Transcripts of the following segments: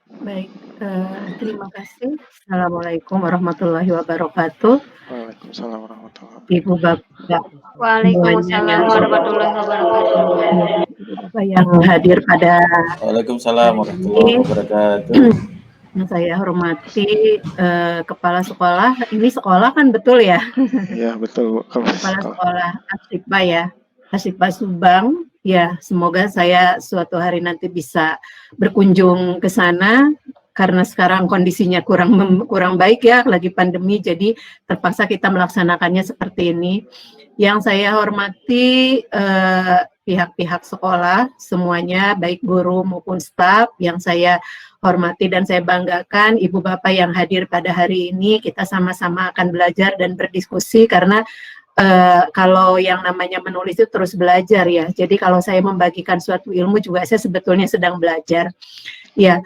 Baik, terima kasih. Assalamualaikum warahmatullahi wabarakatuh. Waalaikumsalam warahmatullahi Ibu wabarakatuh. Bapak semuanya Waalaikumsalam yang warahmatullahi wabarakatuh. Ibu Bapak yang hadir pada Waalaikumsalam hari warahmatullahi ini. wabarakatuh. Yang saya hormati kepala sekolah. Ini sekolah kan betul ya? Iya betul Bu. Kepala sekolah Ashifa ya, Ashifa Subang. Ya, semoga saya suatu hari nanti bisa berkunjung ke sana karena sekarang kondisinya kurang baik ya, lagi pandemi, jadi terpaksa kita melaksanakannya seperti ini. Yang saya hormati pihak-pihak sekolah semuanya, baik guru maupun staf. Yang saya hormati dan saya banggakan Ibu Bapak yang hadir pada hari ini. Kita sama-sama akan belajar dan berdiskusi karena kalau yang namanya menulis itu terus belajar ya. Jadi kalau saya membagikan suatu ilmu juga saya sebetulnya sedang belajar. Ya,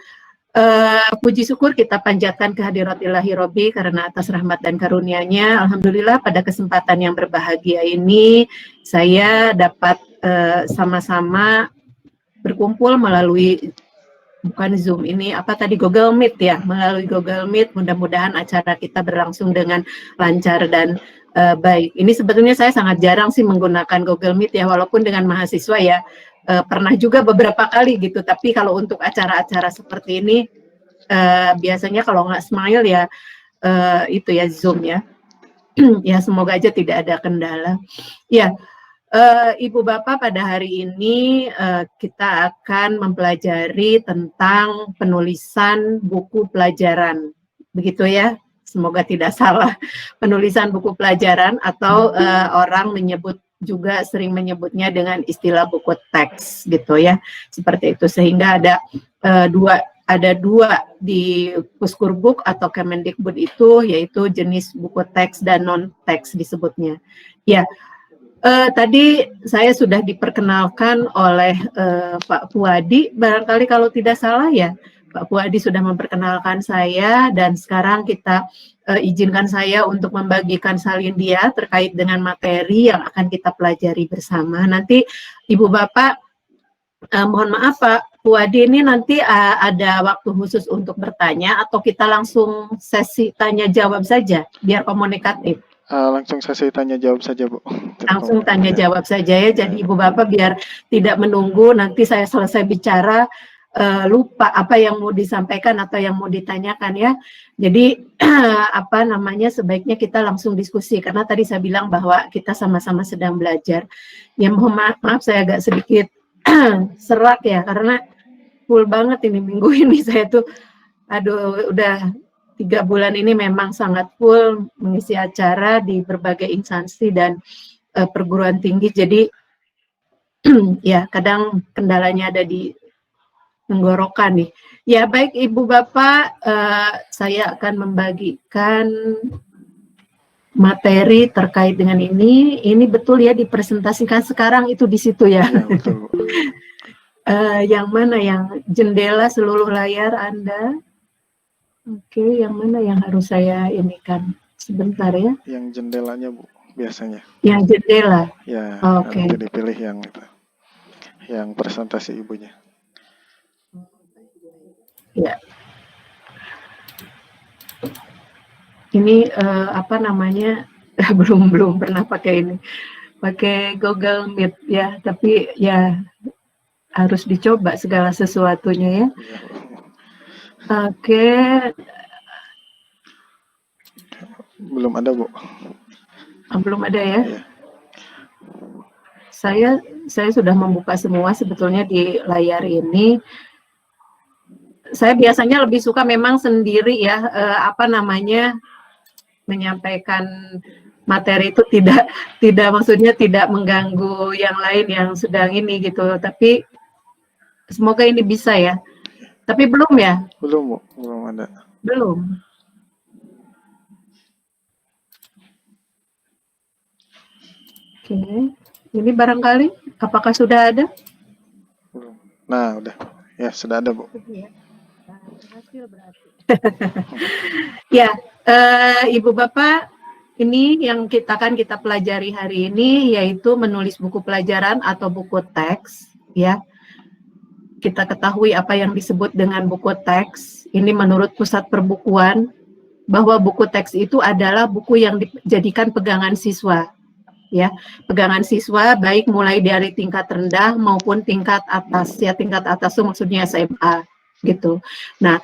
puji syukur kita panjatkan kehadirat Ilahi Robbi karena atas rahmat dan karunia-Nya. Alhamdulillah pada kesempatan yang berbahagia ini saya dapat sama-sama berkumpul melalui bukan Zoom, ini apa tadi, Google Meet ya, melalui Google Meet. Mudah-mudahan acara kita berlangsung dengan lancar dan baik. Ini sebetulnya saya sangat jarang sih menggunakan Google Meet ya, walaupun dengan mahasiswa ya pernah juga beberapa kali gitu, tapi kalau untuk acara-acara seperti ini biasanya kalau nggak Smile ya itu ya Zoom ya. Ya semoga aja tidak ada kendala. Ya, Ibu Bapak, pada hari ini kita akan mempelajari tentang penulisan buku pelajaran, begitu ya? Semoga tidak salah. Penulisan buku pelajaran atau orang juga sering menyebutnya dengan istilah buku teks, gitu ya. Seperti itu, sehingga ada dua di Puskurbuk atau Kemendikbud itu, yaitu jenis buku teks dan non teks disebutnya. Ya. Tadi saya sudah diperkenalkan oleh Pak Puadi, barangkali kalau tidak salah ya, Pak Puadi sudah memperkenalkan saya, dan sekarang kita izinkan saya untuk membagikan salindia terkait dengan materi yang akan kita pelajari bersama. Nanti Ibu Bapak, mohon maaf Pak Puadi, ini nanti ada waktu khusus untuk bertanya atau kita langsung sesi tanya jawab saja, biar komunikatif? Langsung sesi tanya jawab saja Bu. Langsung tanya jawab saja ya. Jadi Ibu Bapak biar tidak menunggu nanti saya selesai bicara lupa apa yang mau disampaikan atau yang mau ditanyakan ya. Jadi apa namanya, sebaiknya kita langsung diskusi karena tadi saya bilang bahwa kita sama-sama sedang belajar. Ya mohon maaf saya agak sedikit serak ya karena full banget ini minggu ini saya tuh udah 3 bulan ini memang sangat full mengisi acara di berbagai instansi dan perguruan tinggi, jadi ya kadang kendalanya ada di tenggorokan nih. Ya baik Ibu Bapak, saya akan membagikan materi terkait dengan ini. Ini betul ya dipresentasikan sekarang itu di situ ya. Ya betul. Yang mana yang jendela seluruh layar Anda? Oke, yang mana yang harus saya inikan? Sebentar ya. Yang jendelanya Bu, biasanya. Yang jendela. Ya, Oke. nanti dipilih yang itu. Yang presentasi ibunya. Ya. Ini apa namanya? belum pernah pakai ini. Pakai Google Meet ya, tapi ya harus dicoba segala sesuatunya ya. Oke. Belum ada Bu. Belum ada ya? Ya. Saya sudah membuka semua sebetulnya di layar ini. Saya biasanya lebih suka memang sendiri ya, apa namanya, menyampaikan materi itu tidak maksudnya tidak mengganggu yang lain yang sedang ini gitu, tapi semoga ini bisa ya. Tapi belum ya? Belum Bu, belum ada. Belum. Oke, ini barangkali apakah sudah ada? Belum. Nah, udah. Ya, sudah ada Bu. Berhasil berarti. Ya, Ibu Bapak, ini yang kita pelajari hari ini yaitu menulis buku pelajaran atau buku teks ya. kita ketahui apa yang disebut dengan buku teks. Ini menurut Pusat Perbukuan, bahwa buku teks itu adalah buku yang dijadikan pegangan siswa. Ya, pegangan siswa baik mulai dari tingkat rendah maupun tingkat atas. Ya, tingkat atas itu maksudnya SMA gitu. Nah,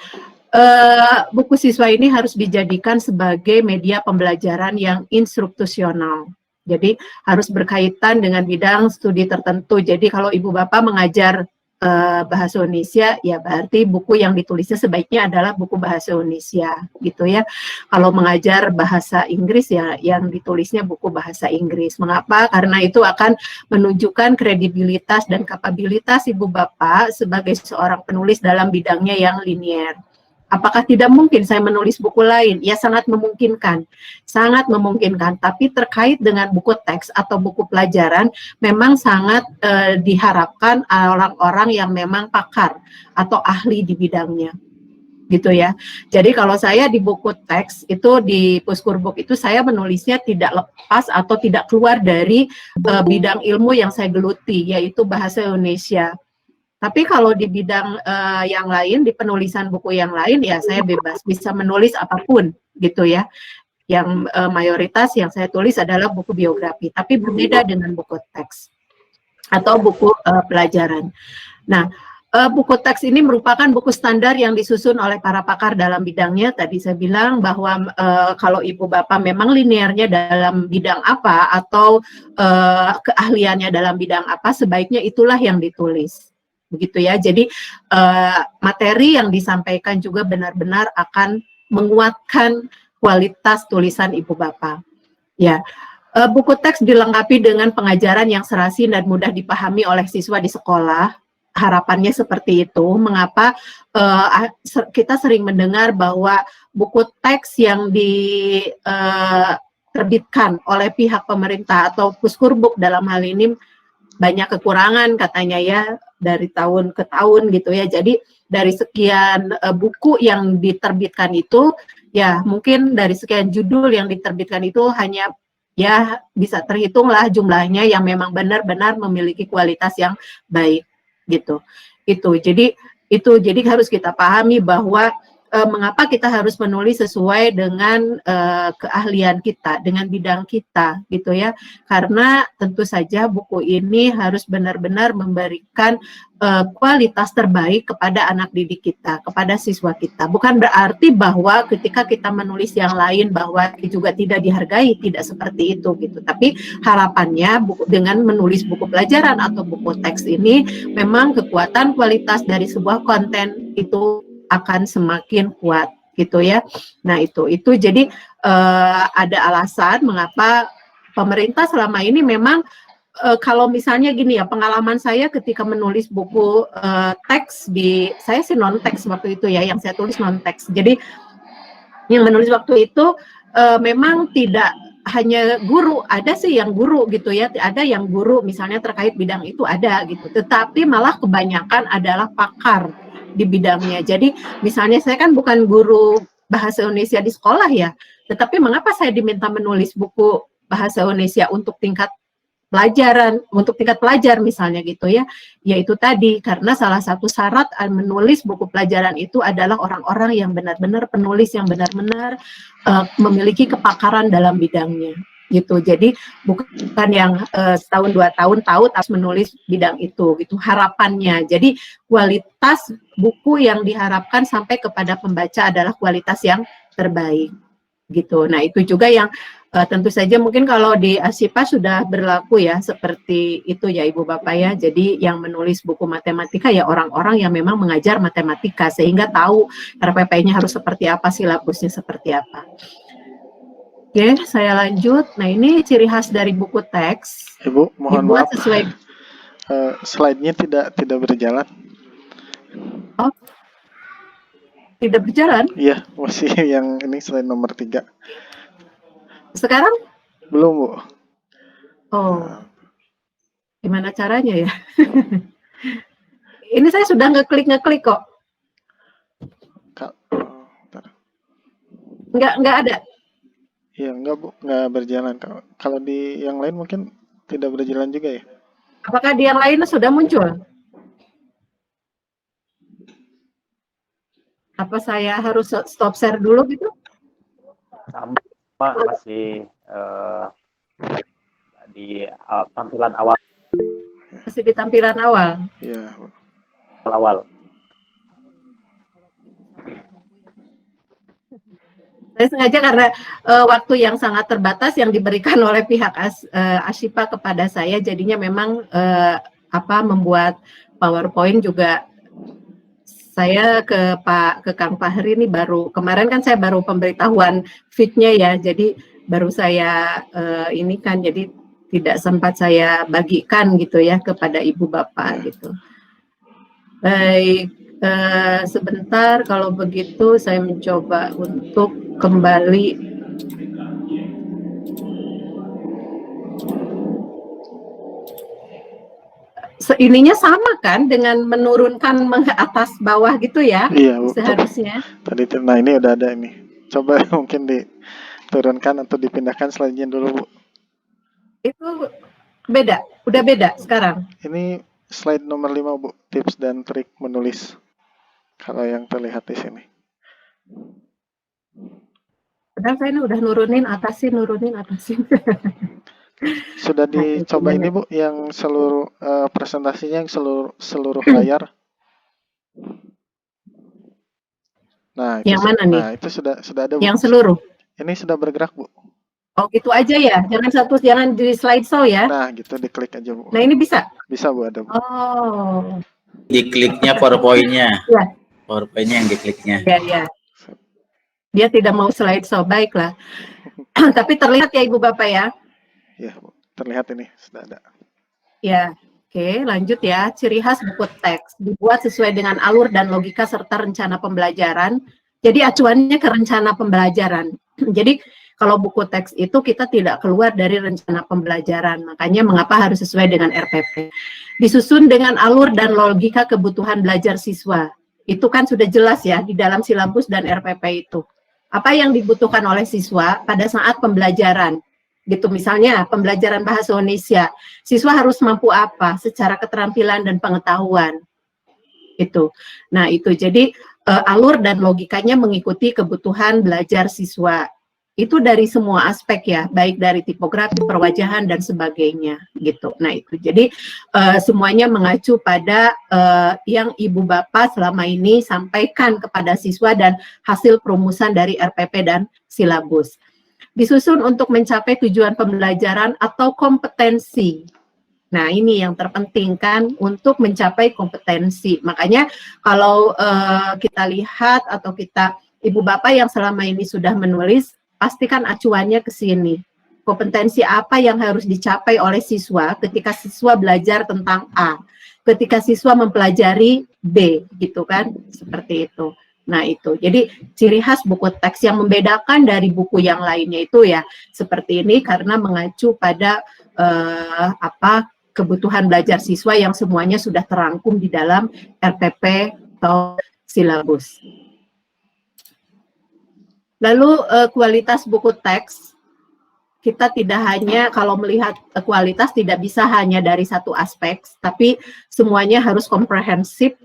buku siswa ini harus dijadikan sebagai media pembelajaran yang instruktusional. Jadi harus berkaitan dengan bidang studi tertentu. Jadi kalau ibu bapak mengajar bahasa Indonesia, ya berarti buku yang ditulisnya sebaiknya adalah buku bahasa Indonesia, gitu ya. Kalau mengajar bahasa Inggris, ya yang ditulisnya buku bahasa Inggris. Mengapa? Karena itu akan menunjukkan kredibilitas dan kapabilitas ibu bapak sebagai seorang penulis dalam bidangnya yang linier. Apakah tidak mungkin saya menulis buku lain? Ya sangat memungkinkan, tapi terkait dengan buku teks atau buku pelajaran, memang sangat diharapkan orang-orang yang memang pakar atau ahli di bidangnya, gitu ya. Jadi kalau saya di buku teks itu di Puskurbuk itu saya menulisnya tidak lepas atau tidak keluar dari bidang ilmu yang saya geluti, yaitu bahasa Indonesia. Tapi kalau di bidang yang lain, di penulisan buku yang lain, ya saya bebas, bisa menulis apapun, gitu ya. Yang mayoritas yang saya tulis adalah buku biografi, tapi berbeda dengan buku teks atau buku pelajaran. Nah, buku teks ini merupakan buku standar yang disusun oleh para pakar dalam bidangnya. Tadi saya bilang bahwa kalau ibu bapak memang linearnya dalam bidang apa atau keahliannya dalam bidang apa, sebaiknya itulah yang ditulis. Begitu ya. Jadi materi yang disampaikan juga benar-benar akan menguatkan kualitas tulisan ibu bapak. Ya, buku teks dilengkapi dengan pengajaran yang serasi dan mudah dipahami oleh siswa di sekolah. Harapannya seperti itu. Mengapa kita sering mendengar bahwa buku teks yang diterbitkan oleh pihak pemerintah atau Puskurbuk dalam hal ini banyak kekurangan katanya ya, dari tahun ke tahun gitu ya. Jadi dari sekian buku yang diterbitkan itu, ya mungkin dari sekian judul yang diterbitkan itu hanya ya bisa terhitung lah jumlahnya yang memang benar-benar memiliki kualitas yang baik gitu. Jadi harus kita pahami bahwa mengapa kita harus menulis sesuai dengan keahlian kita, dengan bidang kita, gitu ya. Karena tentu saja buku ini harus benar-benar memberikan kualitas terbaik kepada anak didik kita, kepada siswa kita. Bukan berarti bahwa ketika kita menulis yang lain bahwa juga tidak dihargai, tidak seperti itu, gitu. Tapi harapannya dengan menulis buku pelajaran atau buku teks ini, memang kekuatan kualitas dari sebuah konten itu akan semakin kuat gitu ya. Nah itu jadi ada alasan mengapa pemerintah selama ini memang kalau misalnya gini ya, pengalaman saya ketika menulis buku teks saya sih non teks waktu itu ya, yang saya tulis non teks. Jadi yang menulis waktu itu memang tidak hanya guru, ada sih yang guru gitu ya, ada yang guru misalnya terkait bidang itu ada gitu, tetapi malah kebanyakan adalah pakar di bidangnya. Jadi misalnya saya kan bukan guru bahasa Indonesia di sekolah ya, tetapi mengapa saya diminta menulis buku bahasa Indonesia untuk tingkat pelajar misalnya gitu ya, yaitu tadi karena salah satu syarat menulis buku pelajaran itu adalah orang-orang yang benar-benar penulis yang benar-benar memiliki kepakaran dalam bidangnya gitu. Jadi bukan yang setahun 2 tahun tahu harus menulis bidang itu gitu harapannya. Jadi kualitas buku yang diharapkan sampai kepada pembaca adalah kualitas yang terbaik gitu. Nah itu juga yang tentu saja mungkin kalau di Asipa sudah berlaku ya seperti itu ya Ibu Bapak ya. Jadi yang menulis buku matematika ya orang-orang yang memang mengajar matematika sehingga tahu RPP-nya harus seperti apa, silabusnya seperti apa. Oke, saya lanjut. Nah ini ciri khas dari buku teks. Ibu, mohon dibuat maaf. Sesuai slide-nya tidak berjalan. Oh, tidak berjalan? Iya, masih yang ini slide nomor 3. Sekarang? Belum, Bu. Oh, gimana caranya ya? Ini saya sudah ngeklik kok. Nggak ada. Iya, enggak Bu, nggak berjalan. Kalau di yang lain mungkin tidak berjalan juga ya? Apakah di yang lain sudah muncul? Apa saya harus stop share dulu gitu? Sama masih di tampilan awal. Masih di tampilan awal. Iya, Bu. Awal. Saya sengaja karena waktu yang sangat terbatas yang diberikan oleh pihak Ashifa kepada saya, jadinya memang membuat PowerPoint juga saya ke Kang Fahri ini baru kemarin kan saya baru pemberitahuan feed-nya ya, jadi baru saya ini kan jadi tidak sempat saya bagikan gitu ya kepada ibu bapak gitu. Baik, sebentar kalau begitu saya mencoba untuk kembali. Ininya sama kan dengan menurunkan atas bawah gitu ya? Iya, Bu. Seharusnya. Nah ini udah ada ini. Coba mungkin diturunkan atau dipindahkan slide-nya dulu, Bu. Itu beda, udah beda sekarang. Ini slide nomor 5, Bu. Tips dan trik menulis. Kalau yang terlihat di sini. Padahal saya ini udah nurunin atasin. Sudah dicoba ini, Bu, yang seluruh presentasinya yang seluruh layar. Nah, itu yang mana nih? Nah, itu sudah ada, Bu. Yang seluruh. Ini sudah bergerak, Bu. Oh, gitu aja ya. Jangan di slideshow ya. Nah, gitu diklik aja, Bu. Nah, ini bisa. Bisa, Bu, ada, Bu. Oh. Dikliknya PowerPoint-nya. Ya. PowerPoint-nya yang dikliknya. Ya. Dia tidak mau slideshow, baiklah. Tapi terlihat ya Ibu Bapak ya? Ya, Bu. Terlihat ini sudah ada. Ya. Oke, lanjut ya. Ciri khas buku teks dibuat sesuai dengan alur dan logika serta rencana pembelajaran. Jadi acuannya ke rencana pembelajaran. Jadi kalau buku teks itu kita tidak keluar dari rencana pembelajaran. Makanya mengapa harus sesuai dengan RPP. Disusun dengan alur dan logika kebutuhan belajar siswa. Itu kan sudah jelas ya di dalam silabus dan RPP itu. Apa yang dibutuhkan oleh siswa pada saat pembelajaran. Gitu misalnya pembelajaran bahasa Indonesia. Siswa harus mampu apa secara keterampilan dan pengetahuan. Itu. Nah, itu jadi alur dan logikanya mengikuti kebutuhan belajar siswa. Itu dari semua aspek ya, baik dari tipografi, perwajahan dan sebagainya gitu. Nah, itu. Jadi semuanya mengacu pada yang Ibu Bapak selama ini sampaikan kepada siswa dan hasil perumusan dari RPP dan silabus. Disusun untuk mencapai tujuan pembelajaran atau kompetensi. Nah, ini yang terpenting kan untuk mencapai kompetensi. Makanya kalau kita lihat atau Ibu Bapak yang selama ini sudah menulis, pastikan acuannya ke sini. Kompetensi apa yang harus dicapai oleh siswa ketika siswa belajar tentang A, ketika siswa mempelajari B, gitu kan? Seperti itu. Nah, itu. Jadi ciri khas buku teks yang membedakan dari buku yang lainnya itu ya seperti ini karena mengacu pada kebutuhan belajar siswa yang semuanya sudah terangkum di dalam RPP atau silabus. Lalu kualitas buku teks, kita tidak hanya kalau melihat kualitas tidak bisa hanya dari satu aspek, tapi semuanya harus komprehensif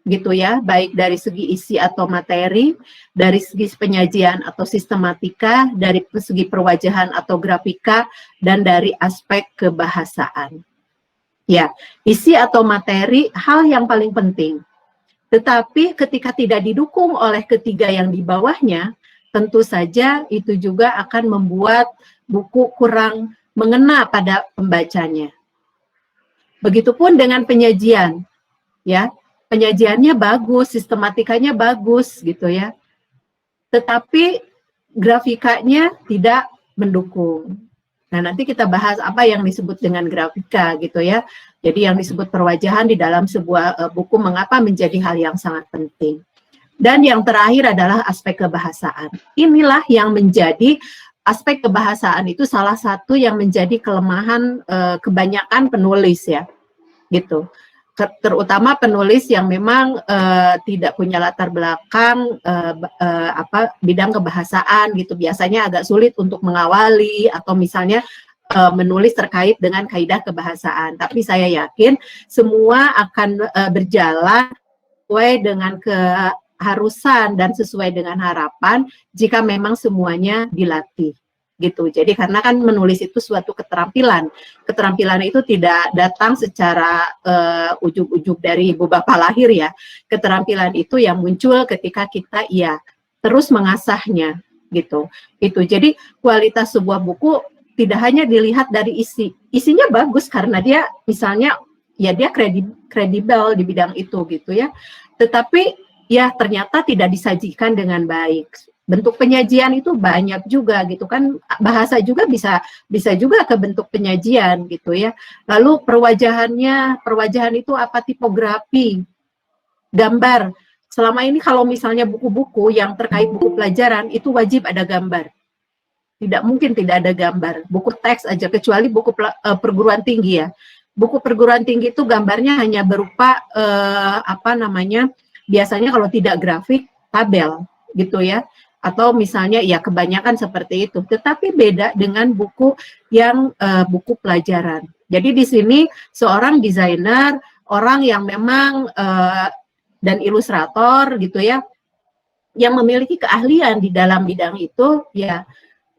gitu ya, baik dari segi isi atau materi, dari segi penyajian atau sistematika, dari segi perwajahan atau grafika, dan dari aspek kebahasaan. Ya, isi atau materi hal yang paling penting. Tetapi ketika tidak didukung oleh ketiga yang di bawahnya, tentu saja itu juga akan membuat buku kurang mengena pada pembacanya. Begitupun dengan penyajian, ya, penyajiannya bagus, sistematikanya bagus, gitu ya. Tetapi grafikanya tidak mendukung. Nah, nanti kita bahas apa yang disebut dengan grafika, gitu ya. Jadi yang disebut perwajahan di dalam sebuah buku mengapa menjadi hal yang sangat penting. Dan yang terakhir adalah aspek kebahasaan. Inilah yang menjadi aspek kebahasaan itu salah satu yang menjadi kelemahan kebanyakan penulis ya, gitu. Terutama penulis yang memang tidak punya latar belakang bidang kebahasaan gitu. Biasanya agak sulit untuk mengawali atau misalnya menulis terkait dengan kaidah kebahasaan. Tapi saya yakin semua akan berjalan sesuai dengan keharusan dan sesuai dengan harapan jika memang semuanya dilatih gitu. Jadi karena kan menulis itu suatu keterampilan. Keterampilan itu tidak datang secara ujug-ujug dari ibu bapak lahir ya. Keterampilan itu yang muncul ketika kita ya terus mengasahnya gitu. Itu. Jadi kualitas sebuah buku tidak hanya dilihat dari isi. Isinya bagus karena dia misalnya ya dia kredibel di bidang itu gitu ya. Tetapi ya ternyata tidak disajikan dengan baik. Bentuk penyajian itu banyak juga gitu kan, bahasa juga bisa juga ke bentuk penyajian gitu ya. Lalu perwajahan itu apa, tipografi, gambar. Selama ini kalau misalnya buku-buku yang terkait buku pelajaran itu wajib ada gambar. Tidak mungkin tidak ada gambar. Buku teks aja, kecuali buku perguruan tinggi ya. Buku perguruan tinggi itu gambarnya hanya berupa biasanya kalau tidak grafik, tabel gitu ya. Atau misalnya ya kebanyakan seperti itu. Tetapi beda dengan buku yang buku pelajaran. Jadi di sini seorang desainer, orang yang memang dan ilustrator gitu ya, yang memiliki keahlian di dalam bidang itu, ya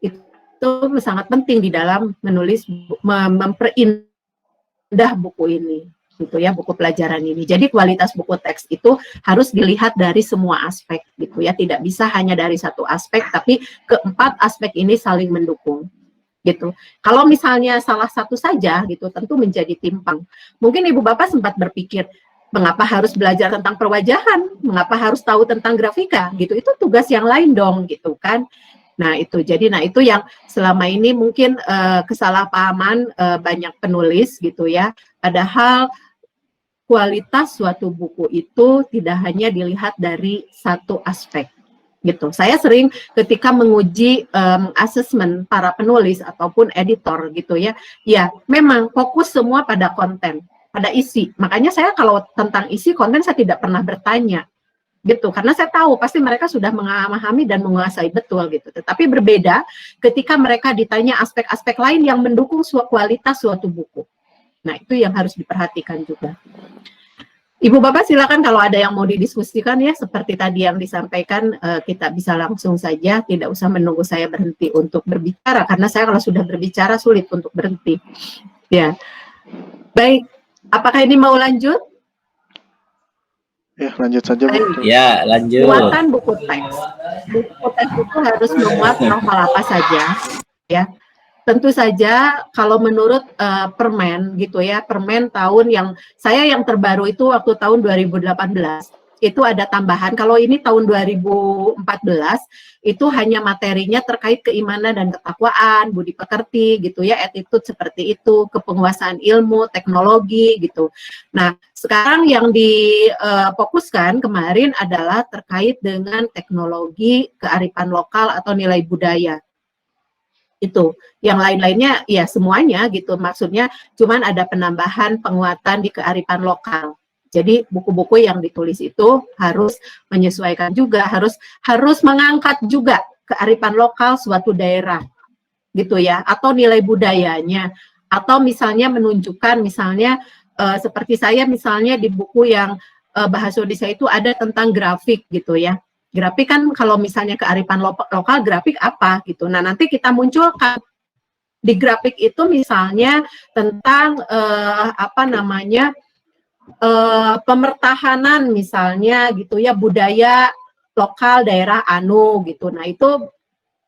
itu sangat penting di dalam menulis, memperindah buku ini. Gitu ya, buku pelajaran ini. Jadi kualitas buku teks itu harus dilihat dari semua aspek gitu ya, tidak bisa hanya dari satu aspek, tapi keempat aspek ini saling mendukung gitu. Kalau misalnya salah satu saja gitu, tentu menjadi timpang. Mungkin ibu bapak sempat berpikir, mengapa harus belajar tentang perwajahan, mengapa harus tahu tentang grafika gitu, itu tugas yang lain dong gitu kan. Nah itu yang selama ini mungkin kesalahpahaman banyak penulis gitu ya, padahal kualitas suatu buku itu tidak hanya dilihat dari satu aspek gitu. Saya sering ketika menguji asesmen para penulis ataupun editor gitu ya, ya memang fokus semua pada konten, pada isi. Makanya saya kalau tentang isi konten saya tidak pernah bertanya gitu, karena saya tahu pasti mereka sudah memahami dan menguasai betul gitu. Tetapi berbeda ketika mereka ditanya aspek-aspek lain yang mendukung kualitas suatu buku. Nah, itu yang harus diperhatikan juga. Ibu Bapak silakan kalau ada yang mau didiskusikan ya, seperti tadi yang disampaikan, kita bisa langsung saja, tidak usah menunggu saya berhenti untuk berbicara, karena saya kalau sudah berbicara sulit untuk berhenti. Ya, baik. Apakah ini mau lanjut? Ya, lanjut saja, Bu. Ya, lanjut. Muatan buku teks. Buku teks itu harus memuat novel apa saja, ya. Tentu saja kalau menurut Permen gitu ya, Permen tahun yang terbaru itu waktu tahun 2018 itu ada tambahan. Kalau ini tahun 2014 itu hanya materinya terkait keimanan dan ketakwaan, budi pekerti gitu ya, attitude seperti itu, kepenguasaan ilmu, teknologi gitu. Nah, sekarang yang difokuskan kemarin adalah terkait dengan teknologi, kearifan lokal atau nilai budaya. Itu yang lain-lainnya ya semuanya gitu, maksudnya cuman ada penambahan penguatan di kearifan lokal. Jadi buku-buku yang ditulis itu harus menyesuaikan juga, harus mengangkat juga kearifan lokal suatu daerah gitu ya, atau nilai budayanya, atau misalnya menunjukkan misalnya seperti saya misalnya di buku yang bahasa Indonesia itu ada tentang grafik gitu ya. Grafik kan kalau misalnya kearifan lokal, grafik apa gitu. Nah, nanti kita munculkan di grafik itu misalnya tentang pemertahanan misalnya gitu ya, budaya lokal daerah anu gitu. Nah, itu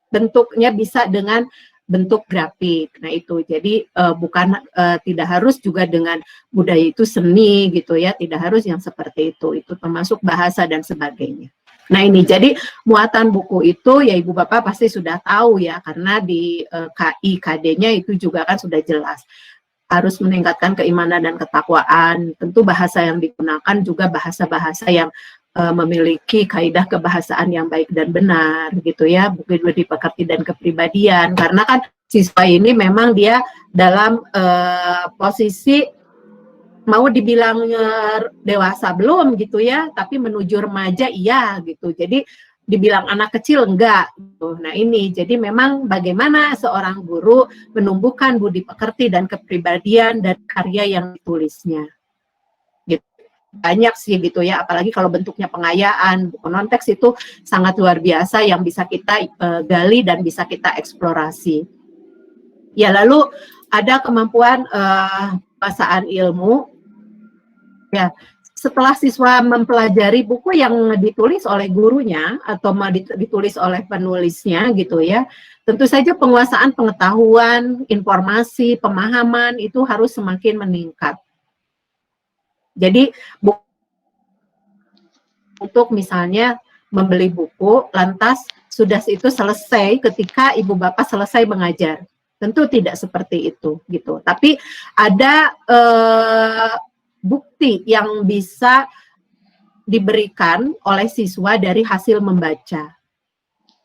bentuknya bisa dengan bentuk grafik. Nah, itu jadi bukan tidak harus juga dengan budaya itu seni gitu ya, tidak harus yang seperti itu. Itu termasuk bahasa dan sebagainya. Nah ini, jadi muatan buku itu ya Ibu Bapak pasti sudah tahu ya, karena di KI, KD-nya itu juga kan sudah jelas. Harus meningkatkan keimanan dan ketakwaan, tentu bahasa yang digunakan juga bahasa-bahasa yang memiliki kaidah kebahasaan yang baik dan benar gitu ya, budi pekerti dan kepribadian, karena kan siswa ini memang dia dalam posisi mau dibilang dewasa belum gitu ya, tapi menuju remaja iya gitu. Jadi dibilang anak kecil enggak gitu. Nah ini, jadi memang bagaimana seorang guru menumbuhkan budi pekerti dan kepribadian dan karya yang ditulisnya. Gitu. banyak sih gitu ya, apalagi kalau bentuknya pengayaan. Buku non-teks itu sangat luar biasa yang bisa kita gali dan bisa kita eksplorasi. Ya, lalu ada kemampuan penguasaan ilmu. Ya, setelah siswa mempelajari buku yang ditulis oleh gurunya atau ditulis oleh penulisnya gitu ya, tentu saja penguasaan pengetahuan, informasi, pemahaman itu harus semakin meningkat. Jadi untuk misalnya membeli buku, lantas sudah itu selesai ketika ibu bapak selesai mengajar. Tentu tidak seperti itu gitu. Tapi ada bukti yang bisa diberikan oleh siswa dari hasil membaca.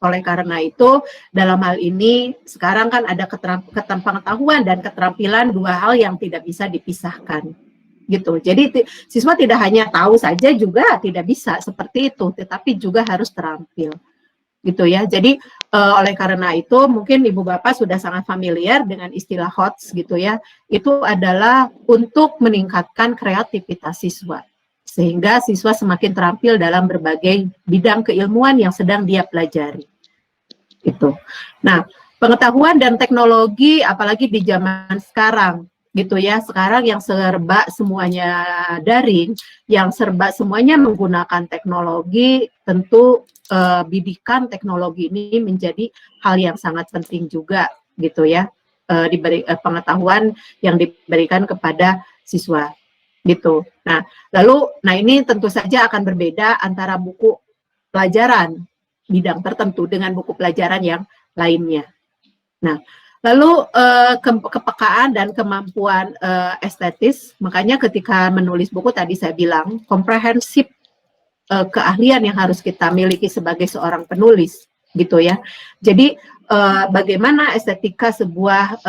Oleh karena itu, dalam hal ini sekarang kan ada pengetahuan dan keterampilan, dua hal yang tidak bisa dipisahkan. Gitu. Jadi siswa tidak hanya tahu saja juga tidak bisa seperti itu, tetapi juga harus terampil. Gitu ya. Jadi oleh karena itu mungkin ibu bapak sudah sangat familiar dengan istilah HOTS gitu ya. Itu adalah untuk meningkatkan kreativitas siswa sehingga siswa semakin terampil dalam berbagai bidang keilmuan yang sedang dia pelajari. Itu. Nah, pengetahuan dan teknologi apalagi di zaman sekarang gitu ya, sekarang yang serba semuanya daring, yang serba semuanya menggunakan teknologi, tentu bidikan teknologi ini menjadi hal yang sangat penting juga gitu ya, pengetahuan yang diberikan kepada siswa gitu. Nah, lalu ini tentu saja akan berbeda antara buku pelajaran bidang tertentu dengan buku pelajaran yang lainnya. Nah, lalu kepekaan dan kemampuan estetis, makanya ketika menulis buku tadi saya bilang komprehensif keahlian yang harus kita miliki sebagai seorang penulis gitu ya. Jadi bagaimana estetika sebuah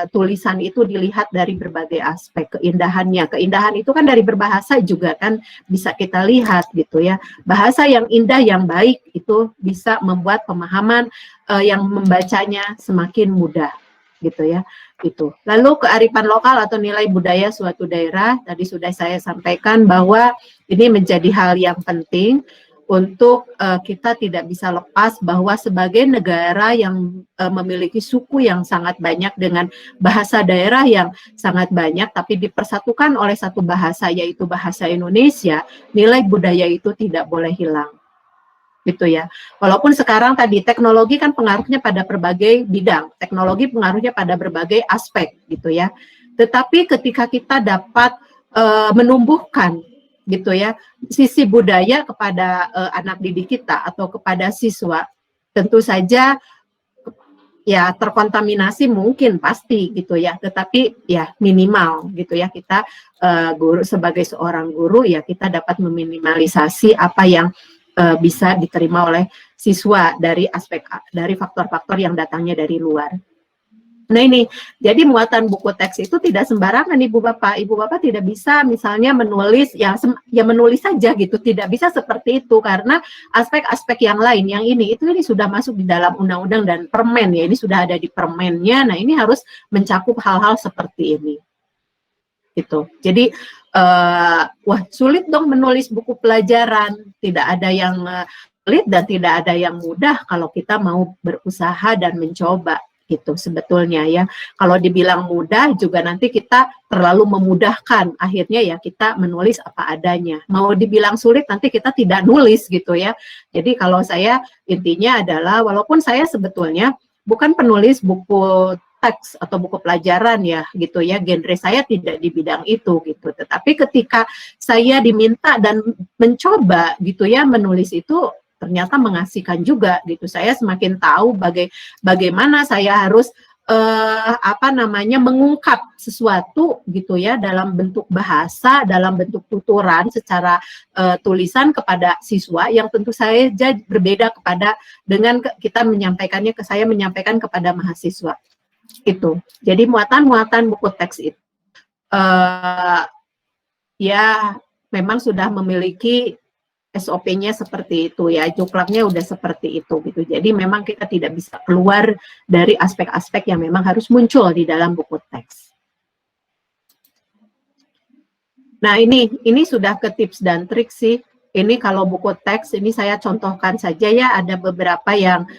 tulisan itu dilihat dari berbagai aspek, keindahannya. Keindahan itu kan dari berbahasa juga kan bisa kita lihat gitu ya. Bahasa yang indah, yang baik itu bisa membuat pemahaman yang membacanya semakin mudah gitu ya. Itu. Lalu kearifan lokal atau nilai budaya suatu daerah, tadi sudah saya sampaikan bahwa ini menjadi hal yang penting untuk kita tidak bisa lepas bahwa sebagai negara yang memiliki suku yang sangat banyak dengan bahasa daerah yang sangat banyak, tapi dipersatukan oleh satu bahasa yaitu bahasa Indonesia, nilai budaya itu tidak boleh hilang. Gitu ya. Walaupun sekarang tadi teknologi kan pengaruhnya pada berbagai bidang, teknologi pengaruhnya pada berbagai aspek gitu ya. Tetapi ketika kita dapat menumbuhkan gitu ya sisi budaya kepada anak didik kita atau kepada siswa, tentu saja ya terkontaminasi mungkin pasti gitu ya, tetapi ya minimal gitu ya, kita guru sebagai seorang guru ya kita dapat meminimalisasi apa yang bisa diterima oleh siswa dari faktor-faktor yang datangnya dari luar. Nah ini, jadi muatan buku teks itu tidak sembarangan ibu bapak. Ibu bapak tidak bisa misalnya menulis ya menulis saja gitu, tidak bisa seperti itu karena aspek-aspek yang lain yang ini sudah masuk di dalam undang-undang dan permen ya, ini sudah ada di permennya. Nah ini harus mencakup hal-hal seperti ini. Gitu. Jadi wah sulit dong menulis buku pelajaran, tidak ada yang sulit dan tidak ada yang mudah kalau kita mau berusaha dan mencoba gitu sebetulnya ya. Kalau dibilang mudah juga nanti kita terlalu memudahkan, akhirnya ya kita menulis apa adanya. Mau dibilang sulit nanti kita tidak nulis gitu ya. Jadi kalau saya intinya adalah walaupun saya sebetulnya bukan penulis buku teks atau buku pelajaran ya gitu ya, genre saya tidak di bidang itu gitu, tetapi ketika saya diminta dan mencoba gitu ya menulis itu ternyata mengasihkan juga gitu. Saya semakin tahu bagaimana saya harus mengungkap sesuatu gitu ya dalam bentuk bahasa, dalam bentuk tuturan secara tulisan kepada siswa yang tentu saja berbeda dengan kita menyampaikannya saya menyampaikan kepada mahasiswa. Itu. Jadi muatan-muatan buku teks itu ya memang sudah memiliki SOP-nya seperti itu ya, juklaknya udah seperti itu gitu. Jadi memang kita tidak bisa keluar dari aspek-aspek yang memang harus muncul di dalam buku teks. Nah, ini sudah ke tips dan trik sih. Ini kalau buku teks, ini saya contohkan saja ya, ada beberapa yang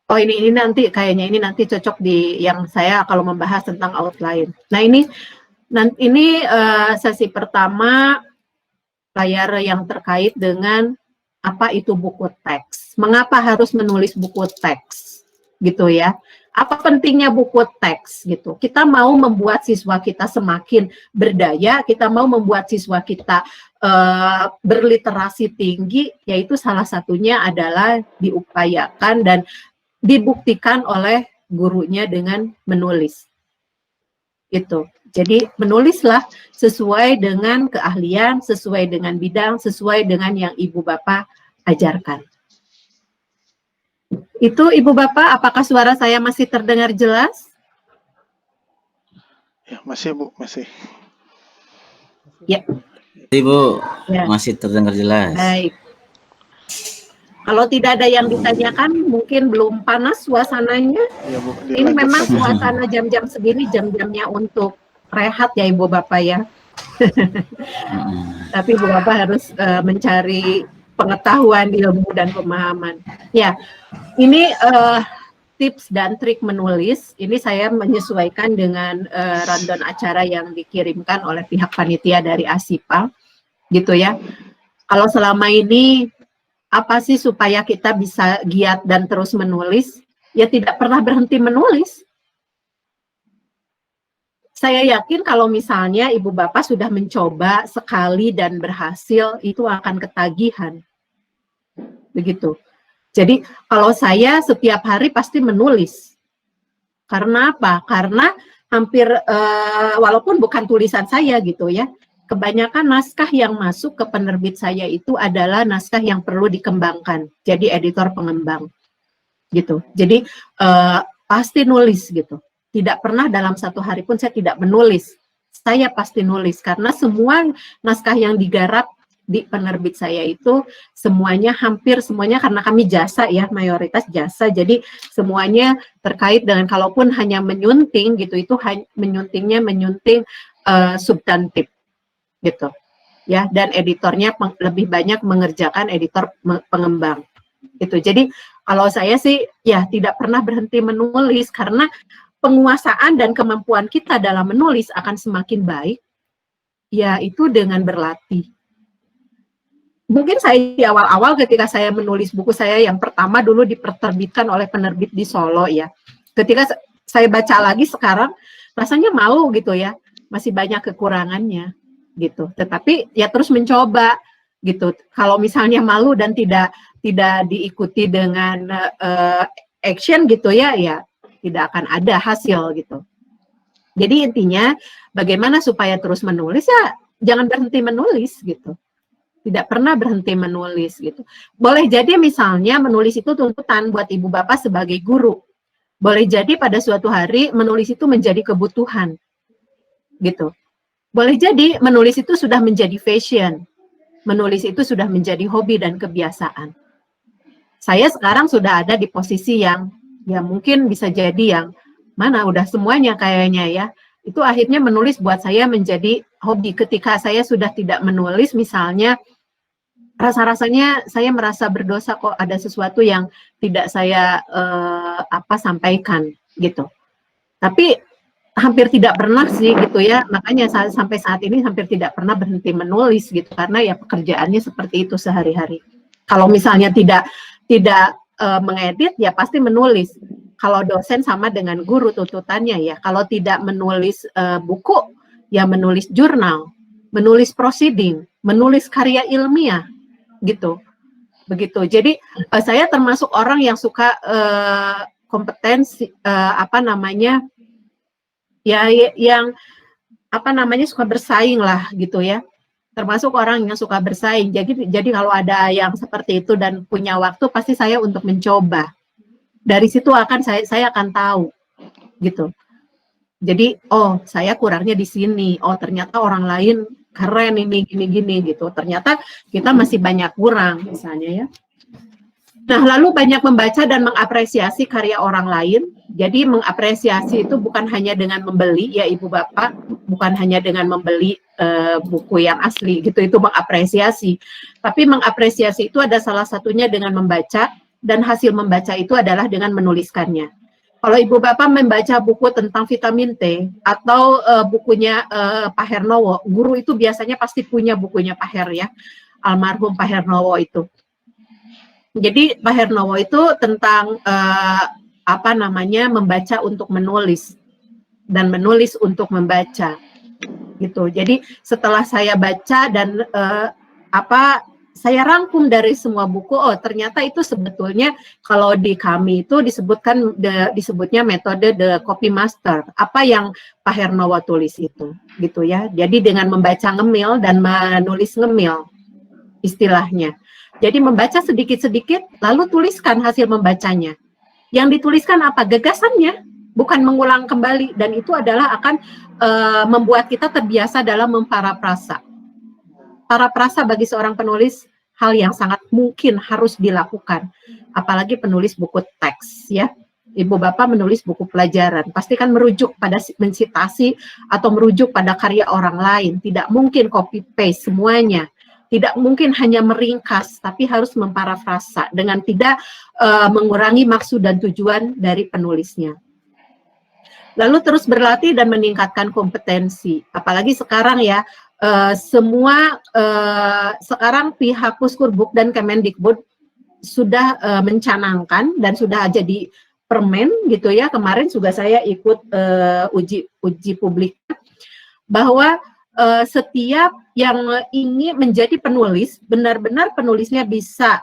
oh ini nanti kayaknya ini nanti cocok di yang saya kalau membahas tentang outline. Nah, ini sesi pertama layar yang terkait dengan apa itu buku teks. Mengapa harus menulis buku teks? Gitu ya. Apa pentingnya buku teks gitu? Kita mau membuat siswa kita semakin berdaya, kita mau membuat siswa kita berliterasi tinggi, yaitu salah satunya adalah diupayakan dan dibuktikan oleh gurunya dengan menulis. Itu. Jadi menulislah sesuai dengan keahlian, sesuai dengan bidang, sesuai dengan yang Ibu Bapak ajarkan. Itu Ibu Bapak, apakah suara saya masih terdengar jelas? Ya, masih Bu, masih. Ya. Ibu, Ya. masih terdengar jelas. Baik. Kalau tidak ada yang ditanyakan, mungkin belum panas suasananya. Ya, Bu, Ini memang dilanjut saja. suasana jam-jam segini, jam-jamnya untuk rehat ya Ibu Bapak ya. Tapi Ibu Bapak harus mencari pengetahuan, ilmu, dan pemahaman. Ya, ini tips dan trik menulis. Ini saya menyesuaikan dengan rundown acara yang dikirimkan oleh pihak panitia dari ASIPA, gitu ya. Kalau selama ini apa sih supaya kita bisa giat dan terus menulis? Ya tidak pernah berhenti menulis. Saya yakin kalau misalnya Ibu Bapak sudah mencoba sekali dan berhasil, itu akan ketagihan. Begitu. Jadi kalau saya setiap hari pasti menulis. Karena apa? Karena hampir, walaupun bukan tulisan saya gitu ya, kebanyakan naskah yang masuk ke penerbit saya itu adalah naskah yang perlu dikembangkan. Jadi editor pengembang. Gitu. Jadi pasti nulis gitu. Tidak pernah dalam satu hari pun saya tidak menulis. Saya pasti nulis karena semua naskah yang digarap di penerbit saya itu semuanya, hampir semuanya, karena kami jasa ya, mayoritas jasa, jadi semuanya terkait dengan, kalaupun hanya menyunting gitu, itu menyunting substantif gitu ya, dan editornya lebih banyak mengerjakan editor pengembang itu. Jadi kalau saya sih ya tidak pernah berhenti menulis, karena penguasaan dan kemampuan kita dalam menulis akan semakin baik, yaitu dengan berlatih. Mungkin saya di awal-awal ketika saya menulis buku saya yang pertama dulu diterbitkan oleh penerbit di Solo ya, ketika saya baca lagi sekarang rasanya malu gitu ya, masih banyak kekurangannya gitu. Tetapi ya terus mencoba gitu. Kalau misalnya malu dan tidak diikuti dengan action gitu ya, ya tidak akan ada hasil gitu. Jadi intinya bagaimana supaya terus menulis, ya jangan berhenti menulis gitu. Tidak pernah berhenti menulis gitu. Boleh jadi misalnya menulis itu tuntutan buat Ibu Bapak sebagai guru. Boleh jadi pada suatu hari menulis itu menjadi kebutuhan gitu. Boleh jadi menulis itu sudah menjadi fashion. Menulis itu sudah menjadi hobi dan kebiasaan. Saya sekarang sudah ada di posisi yang ya mungkin bisa jadi yang mana udah semuanya kayaknya ya. Itu akhirnya menulis buat saya menjadi hobi. Ketika saya sudah tidak menulis misalnya, rasa-rasanya saya merasa berdosa kok, ada sesuatu yang tidak saya sampaikan gitu. Tapi hampir tidak pernah sih gitu ya, makanya sampai saat ini hampir tidak pernah berhenti menulis gitu, karena ya pekerjaannya seperti itu sehari-hari. Kalau misalnya tidak mengedit ya pasti menulis. Kalau dosen sama dengan guru tuntutannya ya, kalau tidak menulis buku ya menulis jurnal, menulis proceeding, menulis karya ilmiah gitu. Begitu. Jadi saya termasuk orang yang suka kompetensi suka bersaing lah gitu ya. Termasuk orang yang suka bersaing. Jadi kalau ada yang seperti itu dan punya waktu, pasti saya untuk mencoba. Dari situ saya akan tahu gitu. Jadi oh saya kurangnya di sini. Oh ternyata orang lain keren ini gini-gini gitu. Ternyata kita masih banyak kurang misalnya ya. Nah, lalu banyak membaca dan mengapresiasi karya orang lain. Jadi mengapresiasi itu bukan hanya dengan membeli, ya Ibu Bapak, bukan hanya dengan membeli buku yang asli gitu, itu mengapresiasi. Tapi mengapresiasi itu ada salah satunya dengan membaca, dan hasil membaca itu adalah dengan menuliskannya. Kalau Ibu Bapak membaca buku tentang vitamin T atau bukunya Pak Hernowo, guru itu biasanya pasti punya bukunya Pak Her ya, almarhum Pak Hernowo itu. Jadi Pak Hernowo itu tentang apa namanya, membaca untuk menulis dan menulis untuk membaca gitu. Jadi setelah saya baca dan saya rangkum dari semua buku, oh ternyata itu sebetulnya kalau di kami itu disebutnya metode the copy master. Apa yang Pak Hernowo tulis itu gitu ya. Jadi dengan membaca ngemil dan menulis ngemil istilahnya. Jadi membaca sedikit-sedikit, lalu tuliskan hasil membacanya. Yang dituliskan apa? Gagasannya, bukan mengulang kembali. Dan itu adalah akan membuat kita terbiasa dalam memparafrasa. Parafrasa bagi seorang penulis, hal yang sangat mungkin harus dilakukan. Apalagi penulis buku teks, ya. Ibu Bapak menulis buku pelajaran, pasti kan merujuk pada mensitasi atau merujuk pada karya orang lain. Tidak mungkin copy-paste semuanya. Tidak mungkin hanya meringkas, tapi harus memparafrasa dengan tidak mengurangi maksud dan tujuan dari penulisnya. Lalu terus berlatih dan meningkatkan kompetensi. Apalagi sekarang ya, sekarang pihak Puskurbuk dan Kemendikbud sudah mencanangkan dan sudah jadi permen gitu ya. Kemarin juga saya ikut uji publik bahwa setiap yang ingin menjadi penulis, benar-benar penulisnya bisa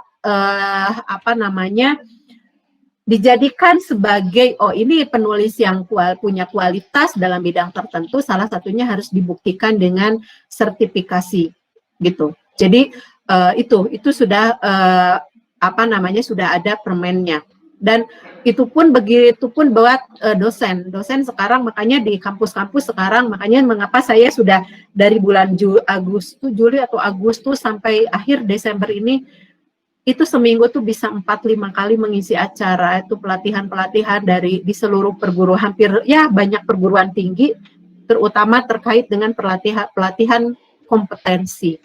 dijadikan sebagai, oh ini penulis yang punya kualitas dalam bidang tertentu, salah satunya harus dibuktikan dengan sertifikasi gitu. Jadi itu sudah sudah ada permennya. Dan itu pun begitu pun buat dosen sekarang, makanya di kampus-kampus sekarang, makanya mengapa saya sudah dari bulan Juli atau Agustus sampai akhir Desember ini, itu seminggu tuh bisa 4-5 kali mengisi acara, itu pelatihan-pelatihan di seluruh perguruan, hampir ya banyak perguruan tinggi, terutama terkait dengan pelatihan kompetensi.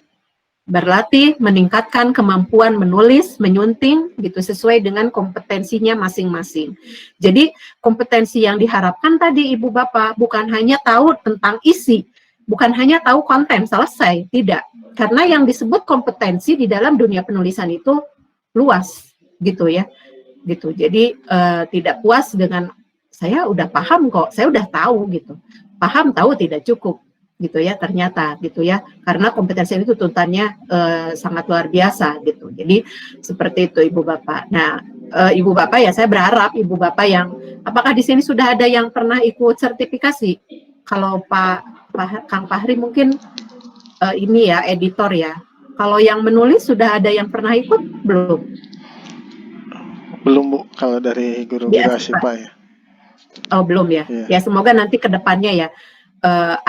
Berlatih, meningkatkan kemampuan menulis, menyunting, gitu sesuai dengan kompetensinya masing-masing. Jadi kompetensi yang diharapkan tadi Ibu Bapak bukan hanya tahu tentang isi, bukan hanya tahu konten, selesai, tidak. Karena yang disebut kompetensi di dalam dunia penulisan itu luas, gitu ya. Gitu. Jadi tidak puas dengan saya udah paham kok, saya udah tahu gitu. Paham tahu tidak cukup. Gitu ya, ternyata gitu ya, karena kompetensi itu tuntutannya sangat luar biasa gitu. Jadi seperti itu Ibu Bapak. Nah, Ibu Bapak ya, saya berharap Ibu Bapak yang, apakah di sini sudah ada yang pernah ikut sertifikasi? Kalau Kang Fahri mungkin ini ya, editor ya. Kalau yang menulis sudah ada yang pernah ikut belum? Belum Bu, kalau dari guru Sipa ya. Oh belum ya. Ya semoga nanti ke depannya ya.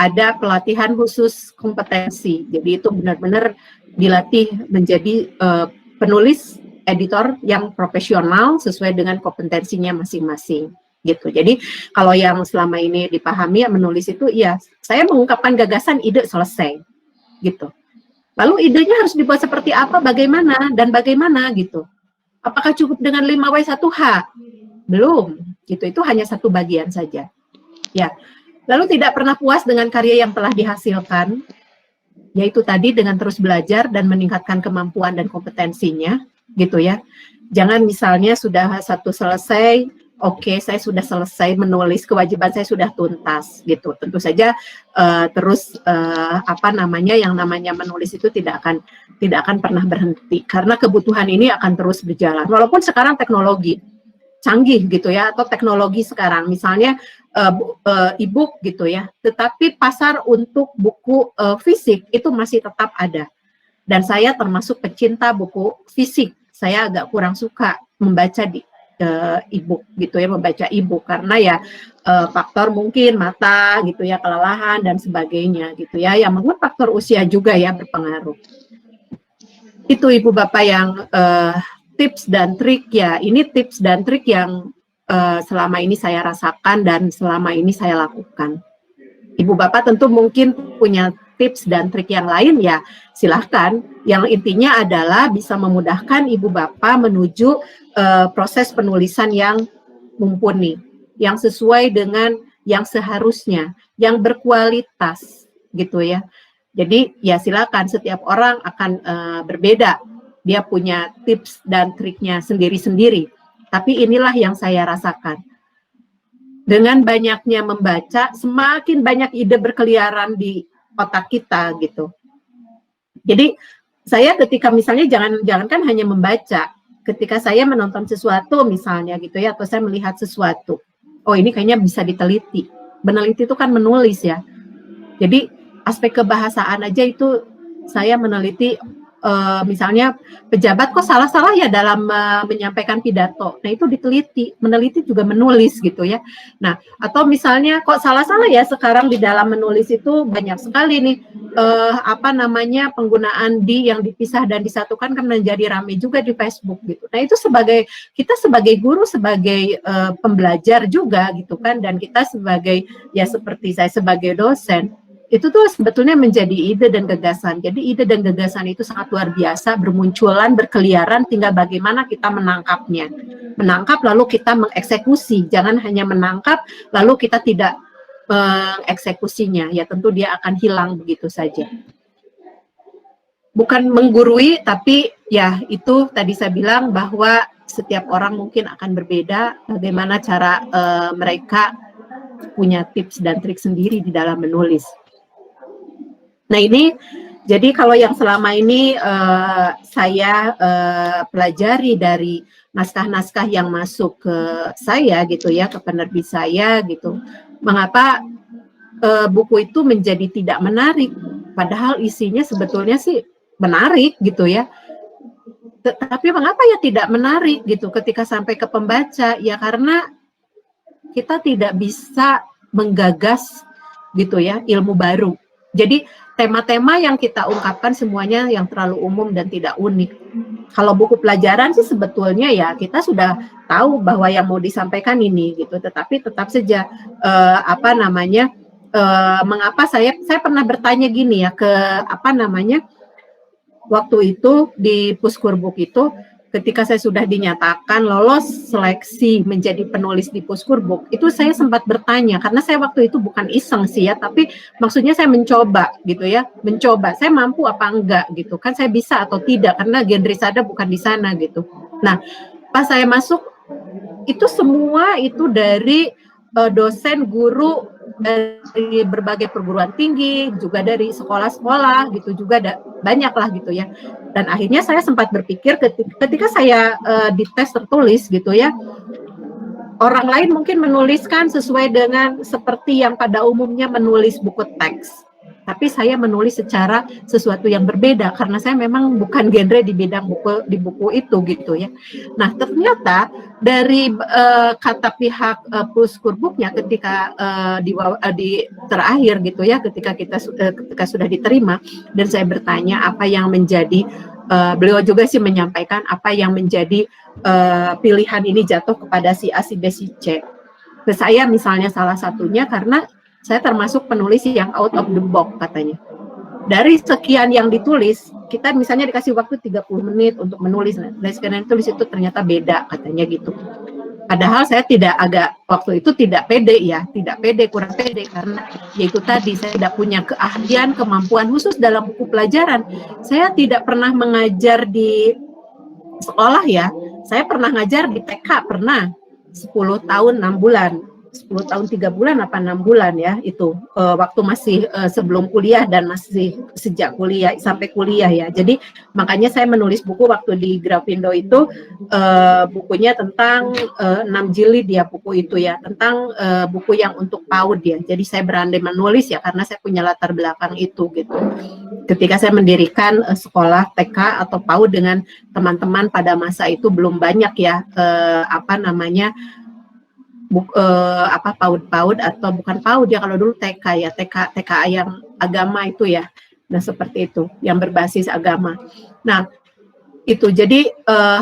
Ada pelatihan khusus kompetensi, jadi itu benar-benar dilatih menjadi penulis editor yang profesional sesuai dengan kompetensinya masing-masing gitu. Jadi kalau yang selama ini dipahami ya, menulis itu ya saya mengungkapkan gagasan, ide, selesai gitu. Lalu idenya harus dibuat seperti apa, bagaimana gitu. Apakah cukup dengan 5W1H? Belum, gitu. Itu hanya satu bagian saja. Ya. Lalu tidak pernah puas dengan karya yang telah dihasilkan, yaitu tadi dengan terus belajar dan meningkatkan kemampuan dan kompetensinya, gitu ya. Jangan misalnya sudah satu selesai, oke, saya sudah selesai menulis, kewajiban saya sudah tuntas, gitu. Tentu saja yang namanya menulis itu tidak akan pernah berhenti, karena kebutuhan ini akan terus berjalan. Walaupun sekarang teknologi canggih gitu ya, atau teknologi sekarang misalnya e-book gitu ya, tetapi pasar untuk buku fisik itu masih tetap ada. Dan saya termasuk pecinta buku fisik. Saya agak kurang suka membaca di e-book gitu ya, membaca e-book karena ya faktor mungkin mata gitu ya, kelelahan dan sebagainya gitu ya, yang mungkin faktor usia juga ya berpengaruh. Itu Ibu Bapak yang tips dan trik ya, ini tips dan trik yang selama ini saya rasakan dan selama ini saya lakukan. Ibu Bapak tentu mungkin punya tips dan trik yang lain ya, silahkan. Yang intinya adalah bisa memudahkan Ibu Bapak menuju proses penulisan yang mumpuni, yang sesuai dengan yang seharusnya, yang berkualitas gitu ya. Jadi ya silakan, setiap orang akan berbeda. Dia punya tips dan triknya sendiri-sendiri. Tapi inilah yang saya rasakan. Dengan banyaknya membaca, semakin banyak ide berkeliaran di otak kita gitu. Jadi saya ketika misalnya jangankan hanya membaca, ketika saya menonton sesuatu misalnya gitu ya, atau saya melihat sesuatu, oh ini kayaknya bisa diteliti. Meneliti itu kan menulis ya. Jadi aspek kebahasaan aja itu saya meneliti. Misalnya pejabat kok salah-salah ya dalam menyampaikan pidato. Nah itu diteliti, meneliti juga menulis gitu ya. Nah atau misalnya kok salah-salah ya sekarang di dalam menulis itu banyak sekali nih penggunaan di yang dipisah dan disatukan kan menjadi ramai juga di Facebook gitu. Nah itu kita sebagai guru, sebagai pembelajar juga gitu kan, dan kita sebagai ya seperti saya sebagai dosen. Itu tuh sebetulnya menjadi ide dan gagasan. Jadi ide dan gagasan itu sangat luar biasa, bermunculan, berkeliaran, tinggal bagaimana kita menangkapnya. Menangkap lalu kita mengeksekusi, jangan hanya menangkap lalu kita tidak mengeksekusinya. Ya tentu dia akan hilang begitu saja. Bukan menggurui, tapi ya itu tadi saya bilang bahwa setiap orang mungkin akan berbeda bagaimana cara mereka punya tips dan trik sendiri di dalam menulis. Nah ini, jadi kalau yang selama ini saya pelajari dari naskah-naskah yang masuk ke saya gitu ya, ke penerbit saya gitu, mengapa buku itu menjadi tidak menarik, padahal isinya sebetulnya sih menarik gitu ya. Tapi mengapa ya tidak menarik gitu ketika sampai ke pembaca? Ya karena kita tidak bisa menggagas gitu ya ilmu baru. Jadi tema-tema yang kita ungkapkan semuanya yang terlalu umum dan tidak unik. Kalau buku pelajaran sih sebetulnya ya kita sudah tahu bahwa yang mau disampaikan ini gitu. Tetapi tetap saja mengapa saya pernah bertanya gini ya ke waktu itu di Puskurbuk itu, ketika saya sudah dinyatakan lolos seleksi menjadi penulis di Puskurbuk, itu saya sempat bertanya, karena saya waktu itu bukan iseng sih ya, tapi maksudnya saya mencoba gitu ya, saya mampu apa enggak gitu, kan saya bisa atau tidak, karena genre saya bukan di sana gitu. Nah, pas saya masuk, itu semua itu dari dosen, guru, dari berbagai perguruan tinggi, juga dari sekolah-sekolah gitu, juga banyak lah gitu ya. Dan akhirnya saya sempat berpikir ketika saya dites tertulis gitu ya, orang lain mungkin menuliskan sesuai dengan seperti yang pada umumnya menulis buku teks. Tapi saya menulis secara sesuatu yang berbeda karena saya memang bukan genre di bidang buku itu gitu ya. Nah ternyata dari kata pihak Puskurbuknya ketika di terakhir gitu ya, ketika sudah diterima dan saya bertanya apa yang menjadi beliau juga sih menyampaikan apa yang menjadi pilihan ini jatuh kepada si A, si B, si C. Ke saya misalnya salah satunya karena saya termasuk penulis yang out of the box katanya. Dari sekian yang ditulis, kita misalnya dikasih waktu 30 menit untuk menulis. Dari sekian yang ditulis itu ternyata beda katanya gitu. Padahal saya waktu itu tidak pede ya, kurang pede karena yaitu tadi saya tidak punya keahlian, kemampuan khusus dalam buku pelajaran. Saya tidak pernah mengajar di sekolah ya. Saya pernah ngajar di TK, pernah 10 tahun 6 bulan. 10 tahun 3 bulan apa 6 bulan ya itu waktu masih sebelum kuliah dan masih sejak kuliah sampai kuliah ya. Jadi makanya saya menulis buku waktu di Grafindo itu bukunya tentang 6 jilid ya buku itu ya, tentang buku yang untuk PAUD ya. Jadi saya berandai menulis ya karena saya punya latar belakang itu gitu. Ketika saya mendirikan sekolah TK atau PAUD dengan teman-teman pada masa itu belum banyak ya PAUD atau bukan PAUD ya kalau dulu TK ya, TK yang agama itu ya. Nah seperti itu yang berbasis agama. Nah Itu jadi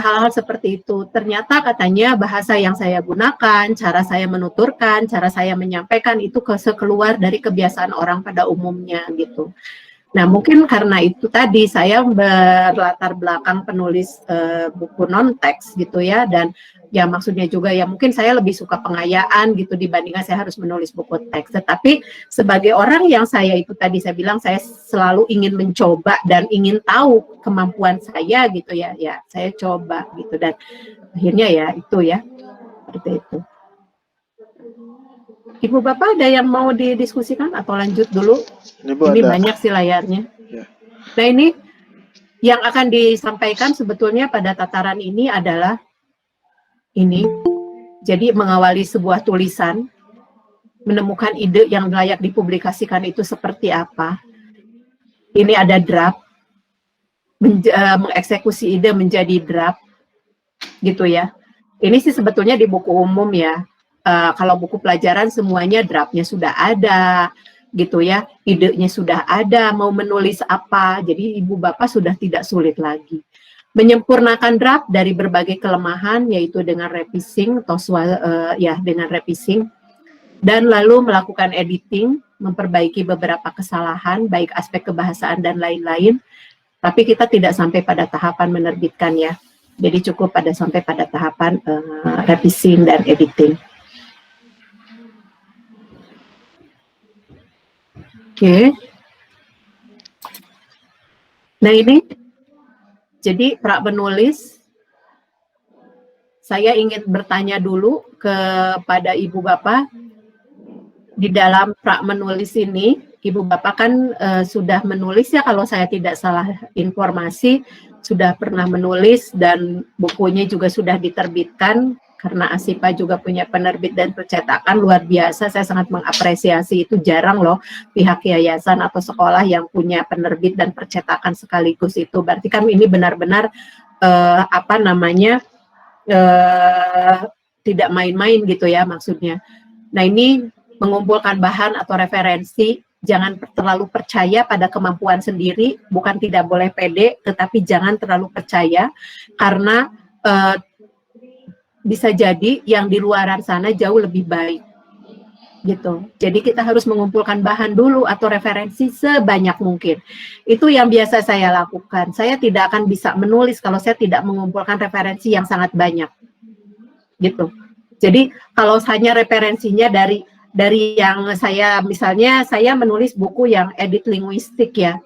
hal-hal seperti itu. Ternyata katanya bahasa yang saya gunakan, cara saya menuturkan, cara saya menyampaikan itu keluar dari kebiasaan orang pada umumnya gitu. Nah, mungkin karena itu tadi saya berlatar belakang penulis buku non-teks gitu ya, dan ya maksudnya juga ya mungkin saya lebih suka pengayaan gitu dibandingkan saya harus menulis buku teks. Tetapi sebagai orang yang saya itu tadi saya bilang saya selalu ingin mencoba dan ingin tahu kemampuan saya gitu ya, ya saya coba gitu dan akhirnya ya itu ya seperti itu. Ibu Bapak ada yang mau didiskusikan atau lanjut dulu? Ini Bu Ini ada. banyak sih layarnya. Ya. Nah ini yang akan disampaikan sebetulnya pada tataran ini adalah ini. Jadi mengawali sebuah tulisan, menemukan ide yang layak dipublikasikan itu seperti apa. Ini ada draft, mengeksekusi ide menjadi draft, gitu ya. Ini sih sebetulnya di buku umum ya. Kalau buku pelajaran semuanya draftnya sudah ada, gitu ya, idenya sudah ada, mau menulis apa, jadi ibu bapak sudah tidak sulit lagi. Menyempurnakan draft dari berbagai kelemahan, yaitu dengan revising, dengan revising, dan lalu melakukan editing, memperbaiki beberapa kesalahan, baik aspek kebahasaan dan lain-lain, tapi kita tidak sampai pada tahapan menerbitkan ya, jadi cukup sampai pada tahapan revising dan editing. Oke. Nah ini, jadi pra menulis, saya ingin bertanya dulu kepada Ibu Bapak, di dalam pra menulis ini, Ibu Bapak kan sudah menulis ya kalau saya tidak salah informasi, sudah pernah menulis dan bukunya juga sudah diterbitkan, karena ASIPA juga punya penerbit dan percetakan luar biasa, saya sangat mengapresiasi itu, jarang loh pihak yayasan atau sekolah yang punya penerbit dan percetakan sekaligus itu, berarti kan ini benar-benar tidak main-main gitu ya maksudnya. Nah ini mengumpulkan bahan atau referensi, jangan terlalu percaya pada kemampuan sendiri, bukan tidak boleh pede, tetapi jangan terlalu percaya, karena bisa jadi yang di luaran sana jauh lebih baik gitu. Jadi kita harus mengumpulkan bahan dulu atau referensi sebanyak mungkin. Itu yang biasa saya lakukan. Saya tidak akan bisa menulis kalau saya tidak mengumpulkan referensi yang sangat banyak gitu. Jadi kalau hanya referensinya dari yang saya, misalnya saya menulis buku yang edit linguistik ya,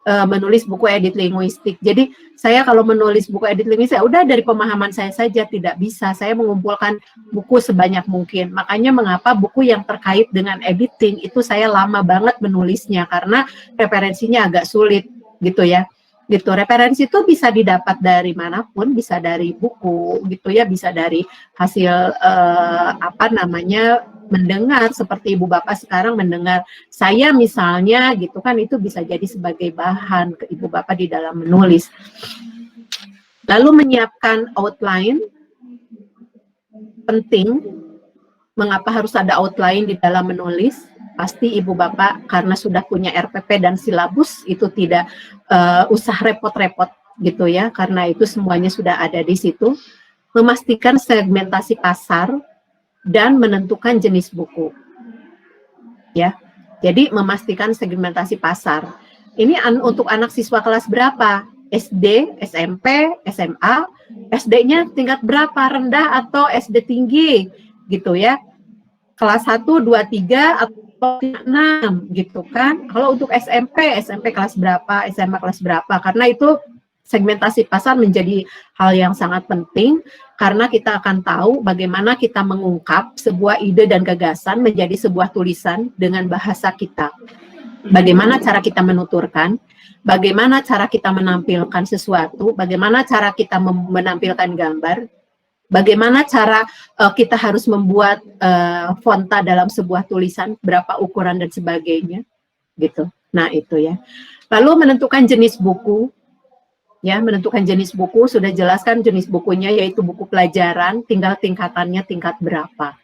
menulis buku edit linguistik. Jadi saya kalau menulis buku edit linguistik, udah dari pemahaman saya saja, tidak bisa. Saya mengumpulkan buku sebanyak mungkin. Makanya mengapa buku yang terkait dengan editing itu saya lama banget menulisnya, karena referensinya agak sulit gitu ya. Gitu. Referensi itu bisa didapat dari manapun, bisa dari buku gitu ya, bisa dari hasil mendengar, seperti Ibu Bapak sekarang mendengar saya misalnya gitu kan, itu bisa jadi sebagai bahan ke Ibu Bapak di dalam menulis. Lalu menyiapkan outline, penting. Mengapa harus ada outline di dalam menulis? Pasti Ibu Bapak karena sudah punya RPP dan silabus, itu tidak usah repot-repot gitu ya, karena itu semuanya sudah ada di situ. Memastikan segmentasi pasar dan menentukan jenis buku. Ya. Jadi memastikan segmentasi pasar. Ini untuk anak siswa kelas berapa? SD, SMP, SMA, SD-nya tingkat berapa? Rendah atau SD tinggi? Gitu ya. Kelas 1, 2, 3 atau 6 gitu kan. Kalau untuk SMP kelas berapa, SMA kelas berapa? Karena itu segmentasi pasar menjadi hal yang sangat penting, karena kita akan tahu bagaimana kita mengungkap sebuah ide dan gagasan menjadi sebuah tulisan dengan bahasa kita. Bagaimana cara kita menuturkan, bagaimana cara kita menampilkan sesuatu, bagaimana cara kita menampilkan gambar, bagaimana cara kita harus membuat fonta dalam sebuah tulisan, berapa ukuran dan sebagainya, gitu. Nah itu ya. Lalu menentukan jenis buku. Ya, menentukan jenis buku, sudah jelaskan jenis bukunya, yaitu buku pelajaran, tinggal tingkatannya tingkat berapa,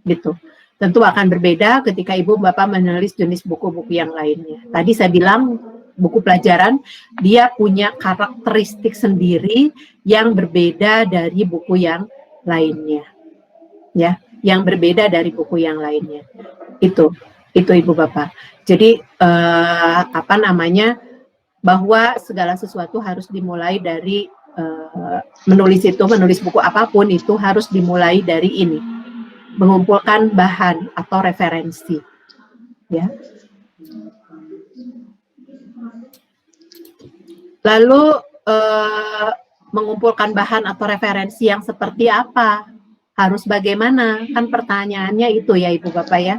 gitu. Tentu akan berbeda ketika Ibu Bapak menulis jenis buku-buku yang lainnya. Tadi saya bilang buku pelajaran, dia punya karakteristik sendiri yang berbeda dari buku yang lainnya. Ya, yang berbeda dari buku yang lainnya. Itu Ibu Bapak. Jadi apa namanya, bahwa segala sesuatu harus dimulai dari menulis buku apapun itu harus dimulai dari ini, mengumpulkan bahan atau referensi, ya. Lalu mengumpulkan bahan atau referensi yang seperti apa? Harus bagaimana? Kan pertanyaannya itu ya Ibu Bapak ya.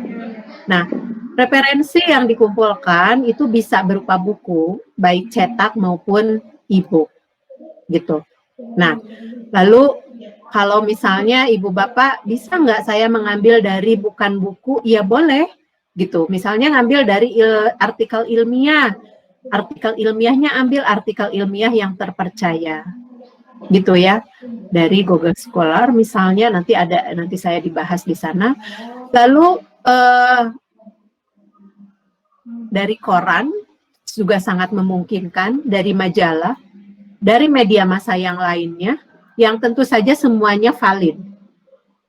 Nah, referensi yang dikumpulkan itu bisa berupa buku, baik cetak maupun e-book, gitu. Nah, lalu kalau misalnya Ibu Bapak bisa nggak saya mengambil dari bukan buku? Ya boleh, gitu. Misalnya ngambil dari artikel ilmiah. Artikel ilmiahnya ambil artikel ilmiah yang terpercaya, gitu ya. Dari Google Scholar misalnya, nanti saya dibahas di sana. Lalu dari koran juga sangat memungkinkan, dari majalah, dari media massa yang lainnya, yang tentu saja semuanya valid,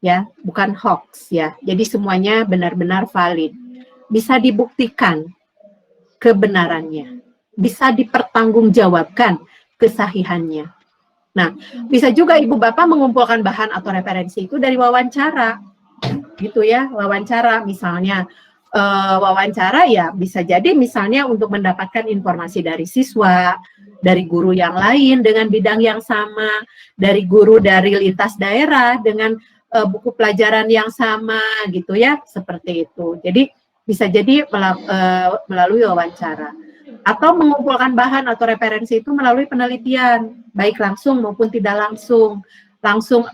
ya, bukan hoax ya. Jadi semuanya benar-benar valid, bisa dibuktikan kebenarannya, bisa dipertanggungjawabkan kesahihannya. Nah, bisa juga Ibu Bapak mengumpulkan bahan atau referensi itu dari wawancara, gitu ya, wawancara misalnya. Wawancara ya bisa jadi misalnya untuk mendapatkan informasi dari siswa, dari guru yang lain dengan bidang yang sama, dari guru dari lintas daerah dengan buku pelajaran yang sama, gitu ya, seperti itu. Jadi bisa jadi melalui wawancara. Atau mengumpulkan bahan atau referensi itu melalui penelitian, baik langsung maupun tidak langsung.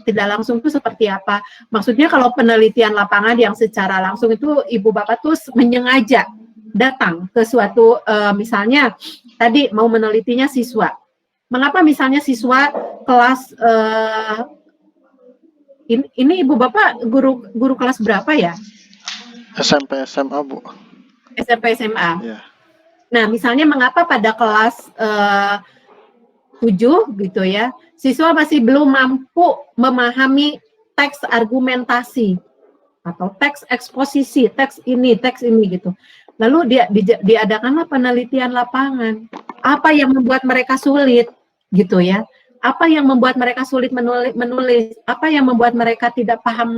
Tidak langsung itu seperti apa? Maksudnya kalau penelitian lapangan yang secara langsung itu Ibu Bapak tuh menyengaja datang ke suatu, misalnya tadi mau menelitinya siswa. Mengapa misalnya siswa kelas, ini Ibu Bapak guru kelas berapa ya? SMP SMA Bu. SMP SMA. Ya. Nah, misalnya mengapa pada kelas 7 gitu ya, siswa masih belum mampu memahami teks argumentasi atau teks eksposisi, teks ini gitu. Lalu diadakanlah penelitian lapangan. Apa yang membuat mereka sulit gitu ya? Apa yang membuat mereka sulit menulis? Apa yang membuat mereka tidak paham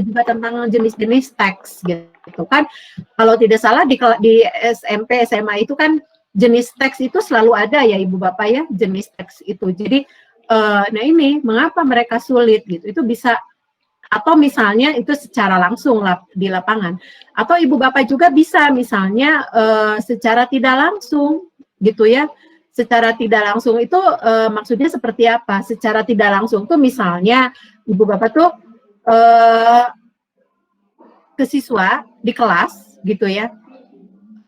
juga tentang jenis-jenis teks gitu kan? Kalau tidak salah di SMP SMA itu kan jenis teks itu selalu ada ya Ibu Bapak ya, jenis teks itu. Jadi nah ini mengapa mereka sulit gitu. Itu bisa, atau misalnya itu secara langsung di lapangan. Atau Ibu Bapak juga bisa misalnya secara tidak langsung gitu ya. Secara tidak langsung itu maksudnya seperti apa? Secara tidak langsung tuh misalnya Ibu Bapak tuh ke siswa di kelas gitu ya,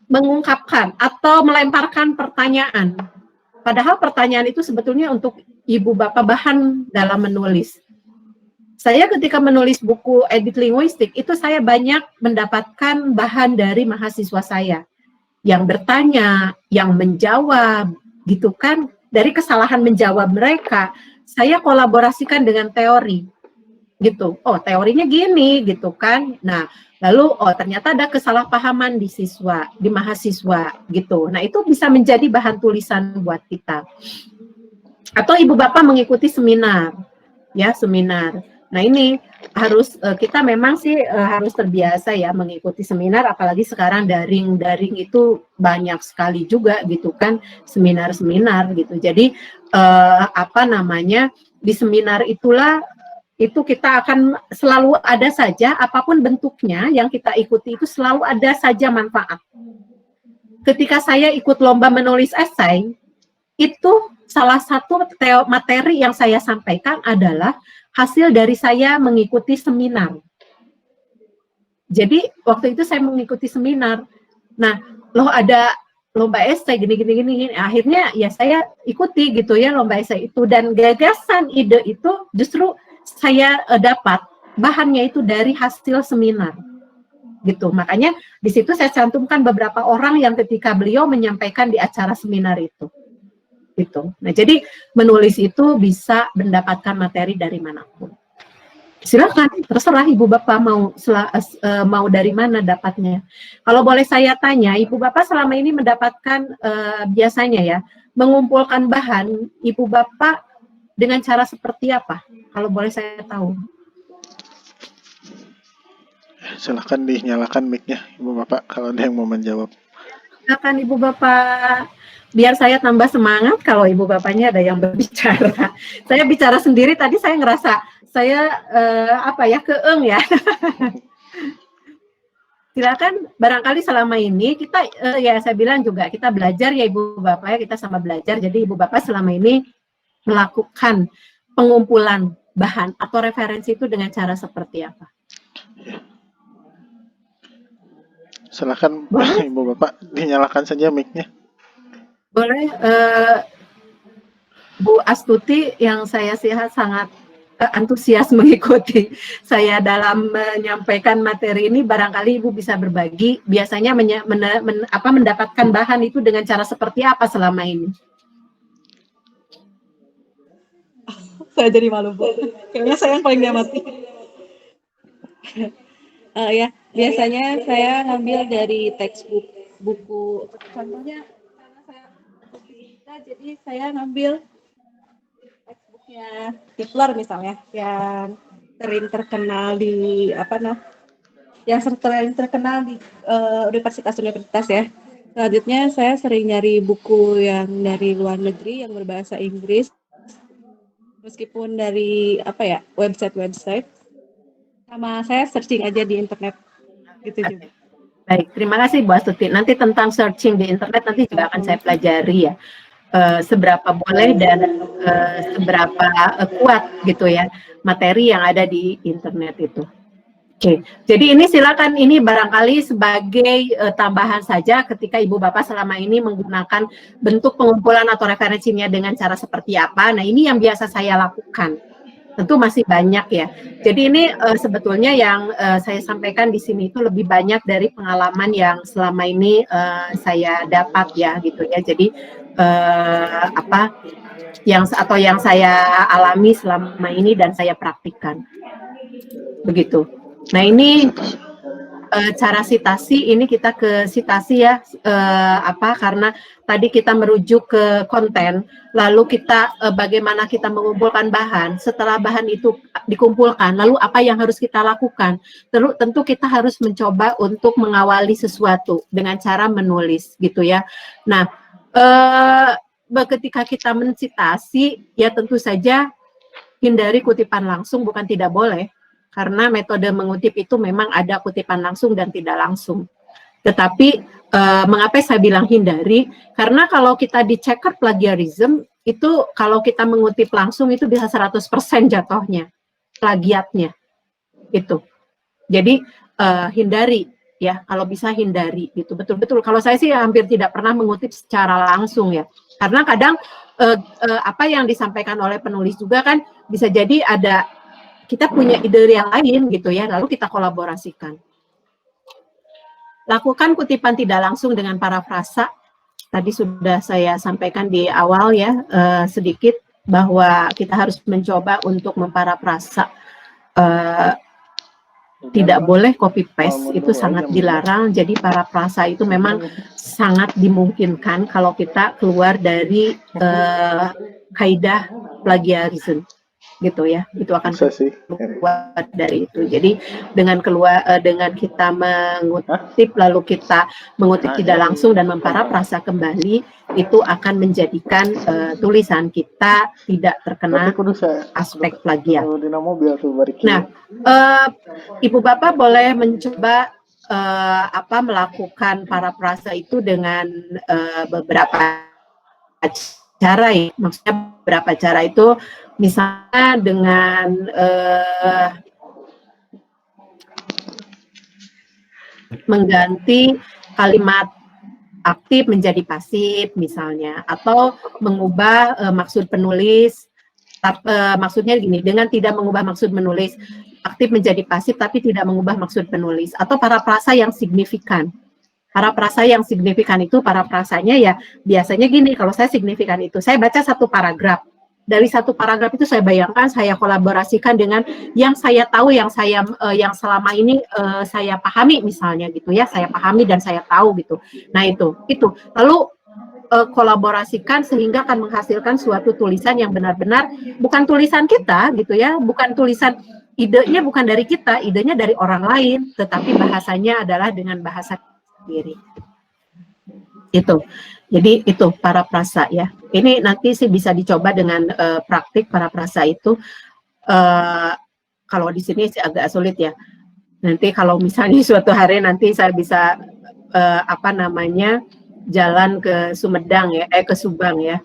mengungkapkan atau melemparkan pertanyaan. Padahal pertanyaan itu sebetulnya untuk Ibu Bapak bahan dalam menulis. Saya ketika menulis buku edit linguistik, itu saya banyak mendapatkan bahan dari mahasiswa saya. Yang bertanya, yang menjawab, gitu kan. Dari kesalahan menjawab mereka, saya kolaborasikan dengan teori. Gitu, oh teorinya gini, gitu kan. Nah, lalu ternyata ada kesalahpahaman di siswa, di mahasiswa gitu. Nah, itu bisa menjadi bahan tulisan buat kita. Atau Ibu Bapak mengikuti seminar. Ya, seminar. Nah, ini harus kita memang sih harus terbiasa ya mengikuti seminar, apalagi sekarang daring itu banyak sekali juga gitu kan, seminar-seminar gitu. Jadi apa namanya, di seminar itulah itu kita akan selalu ada saja, apapun bentuknya yang kita ikuti itu selalu ada saja manfaat. Ketika saya ikut lomba menulis esai, itu salah satu materi yang saya sampaikan adalah hasil dari saya mengikuti seminar. Jadi waktu itu saya mengikuti seminar. Nah, loh ada lomba esai gini. Akhirnya ya saya ikuti gitu ya lomba esai itu, dan gagasan ide itu justru saya dapat bahannya itu dari hasil seminar. gitu. Makanya di situ saya cantumkan beberapa orang yang ketika beliau menyampaikan di acara seminar itu. Gitu. Nah, jadi menulis itu bisa mendapatkan materi dari manapun. Silakan, terserah Ibu Bapak mau dari mana dapatnya. Kalau boleh saya tanya, Ibu Bapak selama ini mendapatkan biasanya ya, mengumpulkan bahan Ibu Bapak dengan cara seperti apa? Kalau boleh saya tahu. Silakan dinyalakan mic-nya Ibu Bapak kalau ada yang mau menjawab. Silakan Ibu Bapak. Biar saya tambah semangat kalau Ibu Bapaknya ada yang berbicara. Saya bicara sendiri tadi saya ngerasa saya keeng ya. Silakan, barangkali selama ini kita ya saya bilang juga kita belajar ya Ibu Bapak ya, kita sama belajar. Jadi Ibu Bapak selama ini melakukan pengumpulan bahan atau referensi itu dengan cara seperti apa? Silakan Ibu Bapak dinyalakan saja mic-nya. Boleh, Bu Astuti yang saya lihat sangat antusias mengikuti saya dalam menyampaikan materi ini, barangkali Ibu bisa berbagi biasanya mendapatkan bahan itu dengan cara seperti apa selama ini? Saya jadi malu, Bu. Kayaknya saya yang paling diamati. Ya, biasanya saya ngambil dari textbook buku. Contohnya karena saya kita, jadi saya ngambil textbooknya Hitler misalnya, yang sering terkenal di yang sering terkenal di universitas ya. Selanjutnya saya sering nyari buku yang dari luar negeri yang berbahasa Inggris, meskipun dari website, sama saya searching aja di internet gitu juga. Baik, terima kasih Bu Astuti. Nanti tentang searching di internet nanti juga akan saya pelajari ya. Seberapa boleh dan seberapa kuat gitu ya materi yang ada di internet itu. Oke, jadi ini silakan, ini barangkali sebagai tambahan saja ketika Ibu Bapak selama ini menggunakan bentuk pengumpulan atau referensinya dengan cara seperti apa. Nah, ini yang biasa saya lakukan. Tentu masih banyak ya. Jadi ini sebetulnya yang saya sampaikan di sini itu lebih banyak dari pengalaman yang selama ini saya dapat ya gitu ya. Jadi yang saya alami selama ini dan saya praktikkan. Begitu. Nah, ini cara sitasi, ini kita ke sitasi ya, karena tadi kita merujuk ke konten, lalu kita bagaimana kita mengumpulkan bahan. Setelah bahan itu dikumpulkan, lalu apa yang harus kita lakukan? Tentu kita harus mencoba untuk mengawali sesuatu dengan cara menulis gitu ya. Nah, ketika kita mensitasi, ya tentu saja hindari kutipan langsung, bukan tidak boleh, karena metode mengutip itu memang ada kutipan langsung dan tidak langsung. Tetapi mengapa saya bilang hindari? Karena kalau kita di checker plagiarism, itu kalau kita mengutip langsung itu bisa 100% jatuhnya, plagiatnya. Gitu. Jadi hindari. Ya, kalau bisa hindari gitu, betul-betul. Kalau saya sih hampir tidak pernah mengutip secara langsung ya, karena kadang apa yang disampaikan oleh penulis juga kan bisa jadi ada kita punya ide yang lain gitu ya, lalu kita kolaborasikan. Lakukan kutipan tidak langsung dengan parafrasa. Tadi sudah saya sampaikan di awal ya sedikit bahwa kita harus mencoba untuk memparafrasa. Tidak boleh copy paste, itu sangat dilarang. Jadi parafrasa itu memang sangat dimungkinkan kalau kita keluar dari kaidah plagiarism gitu ya, itu akan keluar dari itu. Jadi dengan kita mengutip lalu kita mengutip tidak langsung dan memparafrasa kembali, itu akan menjadikan tulisan kita tidak terkena aspek plagiat. Nah, Ibu Bapak boleh mencoba melakukan parafrasa itu dengan beberapa cara ya. Maksudnya beberapa cara itu misalnya dengan mengganti kalimat aktif menjadi pasif misalnya, atau mengubah maksud penulis. Maksudnya gini, dengan tidak mengubah maksud menulis, aktif menjadi pasif tapi tidak mengubah maksud penulis, atau paraprasa yang signifikan. Paraprasa yang signifikan itu paraprasanya ya biasanya gini, kalau saya signifikan itu saya baca satu paragraf. Dari satu paragraf itu saya bayangkan, saya kolaborasikan dengan yang saya tahu, yang selama ini saya pahami misalnya gitu ya, saya pahami dan saya tahu gitu. Nah itu. Lalu kolaborasikan sehingga akan menghasilkan suatu tulisan yang benar-benar bukan tulisan kita gitu ya, bukan tulisan, idenya bukan dari kita, idenya dari orang lain, tetapi bahasanya adalah dengan bahasa sendiri. Itu. Jadi itu paraprasa ya. Ini nanti sih bisa dicoba dengan praktik paraprasa itu. Kalau di sini sih agak sulit ya. Nanti kalau misalnya suatu hari nanti saya bisa jalan ke Sumedang ya, ke Subang ya.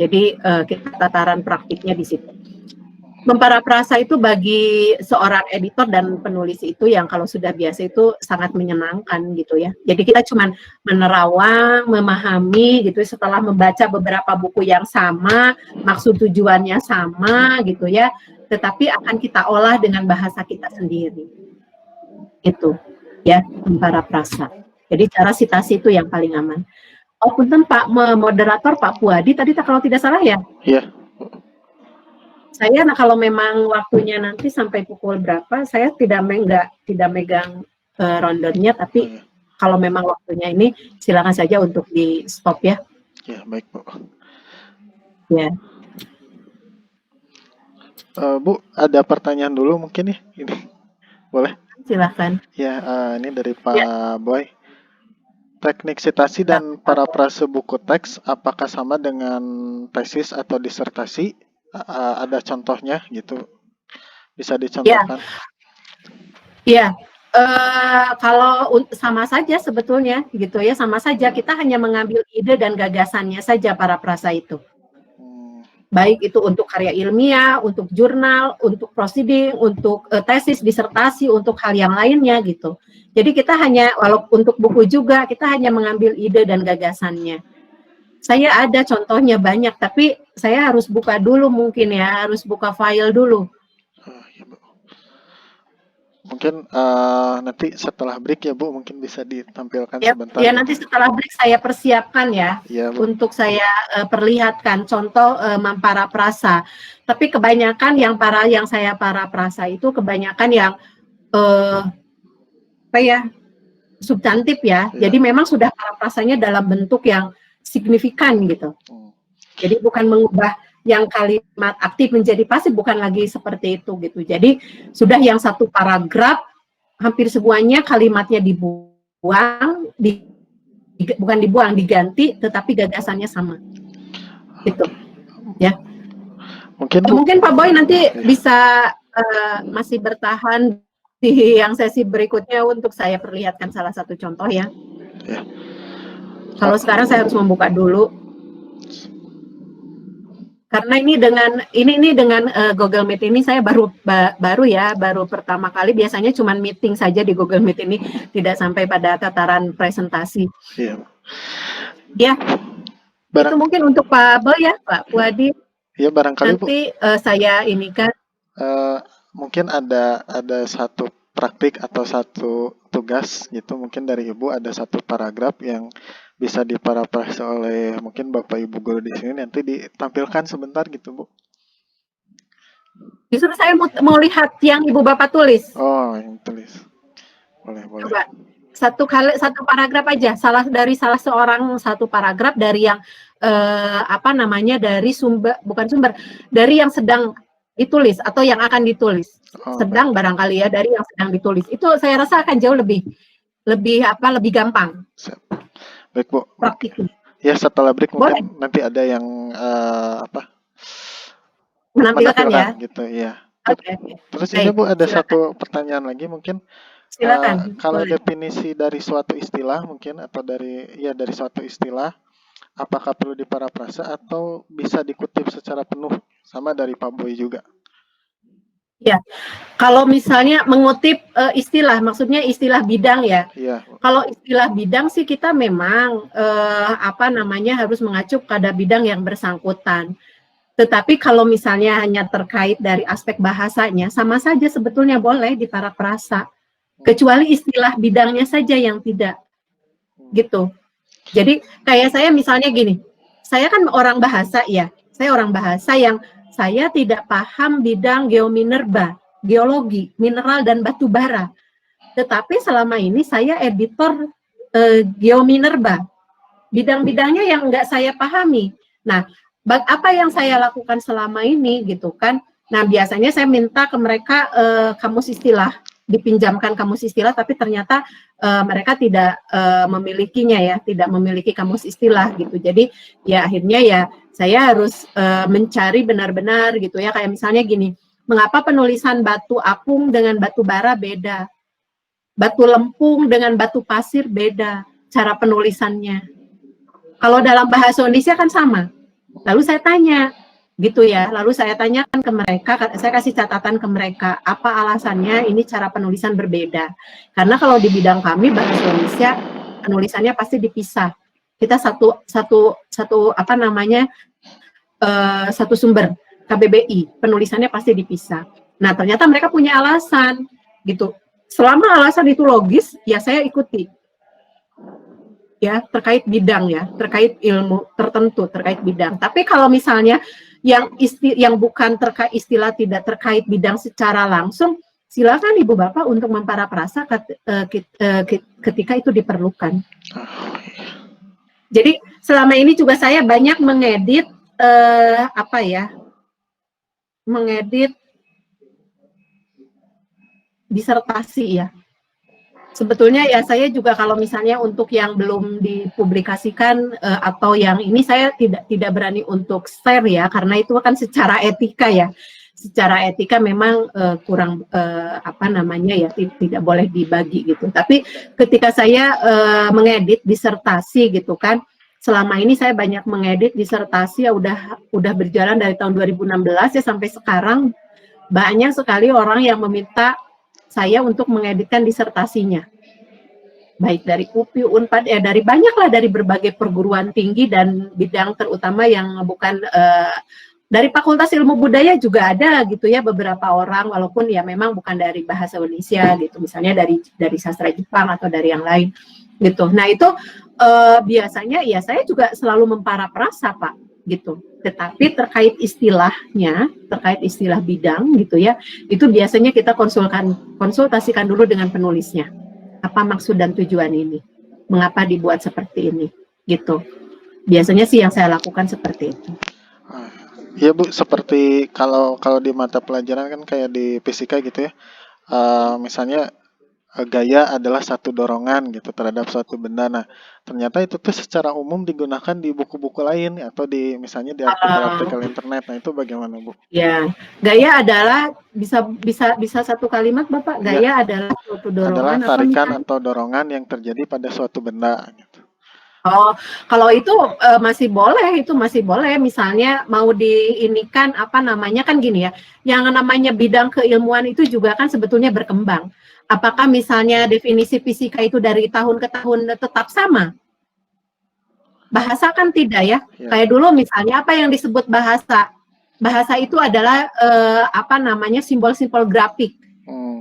Jadi kita tataran praktiknya di situ. Memparaprasa itu bagi seorang editor dan penulis itu yang kalau sudah biasa itu sangat menyenangkan gitu ya. Jadi kita cuman menerawang, memahami gitu setelah membaca beberapa buku yang sama, maksud tujuannya sama gitu ya, tetapi akan kita olah dengan bahasa kita sendiri. Itu ya, memparaprasa. Jadi cara sitasi itu yang paling aman. Oh, punten Pak moderator Pak Puadi tadi kalau tidak salah ya? Iya. Saya kalau memang waktunya nanti sampai pukul berapa, saya tidak megang rondernya, tapi kalau memang waktunya ini silakan saja untuk di stop ya. Ya, baik Bu. Ya. Bu, ada pertanyaan dulu mungkin ya, ini boleh? Silakan. Ya, ini dari Pak Boy. Teknik sitasi dan paraprase buku teks apakah sama dengan tesis atau disertasi? Ada contohnya gitu, bisa dicontohkan? Iya, kalau sama saja sebetulnya gitu ya, sama saja, kita hanya mengambil ide dan gagasannya saja paraprasa itu. Baik itu untuk karya ilmiah, untuk jurnal, untuk proceeding, untuk tesis, disertasi, untuk hal yang lainnya gitu. Jadi kita hanya, walaupun untuk buku juga, kita hanya mengambil ide dan gagasannya. Saya ada contohnya banyak, tapi saya harus buka dulu mungkin ya, harus buka file dulu. Ya, Bu. Mungkin nanti setelah break ya Bu, mungkin bisa ditampilkan sebentar. Ya, nanti setelah break saya persiapkan ya, untuk saya perlihatkan contoh memparaprasa. Tapi kebanyakan yang saya paraprasa itu kebanyakan yang substantif ya. Jadi memang sudah paraprasanya dalam bentuk yang signifikan gitu. Jadi bukan mengubah yang kalimat aktif menjadi pasif, bukan lagi seperti itu gitu. Jadi sudah yang satu paragraf hampir semuanya kalimatnya dibuang, bukan dibuang, diganti, tetapi gagasannya sama. Gitu. Ya. Mungkin Pak Boy nanti bisa masih bertahan di yang sesi berikutnya untuk saya perlihatkan salah satu contoh ya. Kalau sekarang saya harus membuka dulu. Karena ini dengan Google Meet ini saya baru pertama kali, biasanya cuma meeting saja di Google Meet ini, tidak sampai pada tataran presentasi. Iya. Ya. Itu mungkin untuk Pak Boy ya, Pak Puadi. Ya, barangkali nanti saya ini kan mungkin ada satu praktik atau satu tugas gitu, mungkin dari Ibu ada satu paragraf yang bisa diparafrase oleh mungkin Bapak Ibu guru di sini, nanti ditampilkan sebentar gitu Bu. Justru saya mau lihat yang Ibu Bapak tulis. Oh, yang tulis. Boleh. Coba satu paragraf aja, dari salah seorang satu paragraf dari yang dari dari yang sedang ditulis atau yang akan ditulis. Sedang barangkali ya, dari yang sedang ditulis. Itu saya rasa akan jauh lebih gampang. Baik Bu. Praktik. Ya, setelah break mungkin nanti ada yang menampilkan ya gitu ya. Okay. Terus ini Bu ada satu pertanyaan lagi mungkin. Silakan. Kalau definisi dari suatu istilah mungkin, atau dari suatu istilah, apakah perlu diparafrase atau bisa dikutip secara penuh, sama dari Pak Boy juga? Ya, kalau misalnya mengutip istilah, maksudnya istilah bidang ya. Iya. Kalau istilah bidang sih kita memang harus mengacu pada bidang yang bersangkutan. Tetapi kalau misalnya hanya terkait dari aspek bahasanya, sama saja sebetulnya boleh di paraprasa. Kecuali istilah bidangnya saja yang tidak, gitu. Jadi kayak saya misalnya gini, saya kan orang bahasa ya, saya orang bahasa yang saya tidak paham bidang geominerba, geologi, mineral dan batu bara. Tetapi selama ini saya editor geominerba, bidang-bidangnya yang nggak saya pahami. Nah, apa yang saya lakukan selama ini gitu kan? Nah, biasanya saya minta ke mereka kamus istilah, dipinjamkan kamus istilah, tapi ternyata mereka tidak memilikinya ya, tidak memiliki kamus istilah gitu. Jadi ya akhirnya ya saya harus mencari benar-benar gitu ya. Kayak misalnya gini, mengapa penulisan batu apung dengan batu bara beda? Batu lempung dengan batu pasir beda cara penulisannya. Kalau dalam bahasa Indonesia kan sama. Lalu saya tanya, gitu ya. Lalu saya tanyakan ke mereka, saya kasih catatan ke mereka, apa alasannya ini cara penulisan berbeda. Karena kalau di bidang kami bahasa Indonesia penulisannya pasti dipisah. Kita satu apa namanya satu sumber KBBI, penulisannya pasti dipisah. Nah ternyata mereka punya alasan, gitu. Selama alasan itu logis, ya saya ikuti. Ya, terkait bidang ya, terkait ilmu tertentu, terkait bidang. Tapi kalau misalnya yang bukan terkait istilah tidak terkait bidang secara langsung, silakan Ibu Bapak untuk memparaprasa ketika itu diperlukan. Jadi selama ini juga saya banyak mengedit mengedit disertasi ya. Sebetulnya ya saya juga kalau misalnya untuk yang belum dipublikasikan atau yang ini saya tidak berani untuk share ya, karena itu kan secara etika ya. Secara etika memang kurang tidak boleh dibagi gitu. Tapi ketika saya mengedit disertasi gitu kan, selama ini saya banyak mengedit disertasi ya udah berjalan dari tahun 2016 ya sampai sekarang, banyak sekali orang yang meminta saya untuk mengeditkan disertasinya, baik dari UPI, Unpad, dari banyaklah dari berbagai perguruan tinggi dan bidang terutama yang bukan dari Fakultas Ilmu Budaya juga ada gitu ya beberapa orang, walaupun ya memang bukan dari bahasa Indonesia gitu, misalnya dari sastra Jepang atau dari yang lain gitu. Nah itu biasanya ya saya juga selalu memparaprasa Pak gitu. Tetapi terkait istilahnya, terkait istilah bidang gitu ya, itu biasanya kita konsultasikan dulu dengan penulisnya. Apa maksud dan tujuan ini? Mengapa dibuat seperti ini? Gitu. Biasanya sih yang saya lakukan seperti itu. Iya Bu, seperti kalau di mata pelajaran kan kayak di fisika gitu ya, misalnya gaya adalah satu dorongan gitu terhadap suatu benda. Nah, ternyata itu tuh secara umum digunakan di buku-buku lain atau misalnya di artikel-artikel internet. Nah, itu bagaimana Bu? Ya, gaya adalah bisa satu kalimat Bapak. Gaya adalah suatu dorongan adalah tarikan atau dorongan yang terjadi pada suatu benda gitu. Oh, kalau itu masih boleh. Misalnya mau diinikan kan gini ya. Yang namanya bidang keilmuan itu juga kan sebetulnya berkembang. Apakah misalnya definisi fisika itu dari tahun ke tahun tetap sama? Bahasa kan tidak ya. Kayak dulu misalnya apa yang disebut bahasa? Bahasa itu adalah simbol-simbol grafik.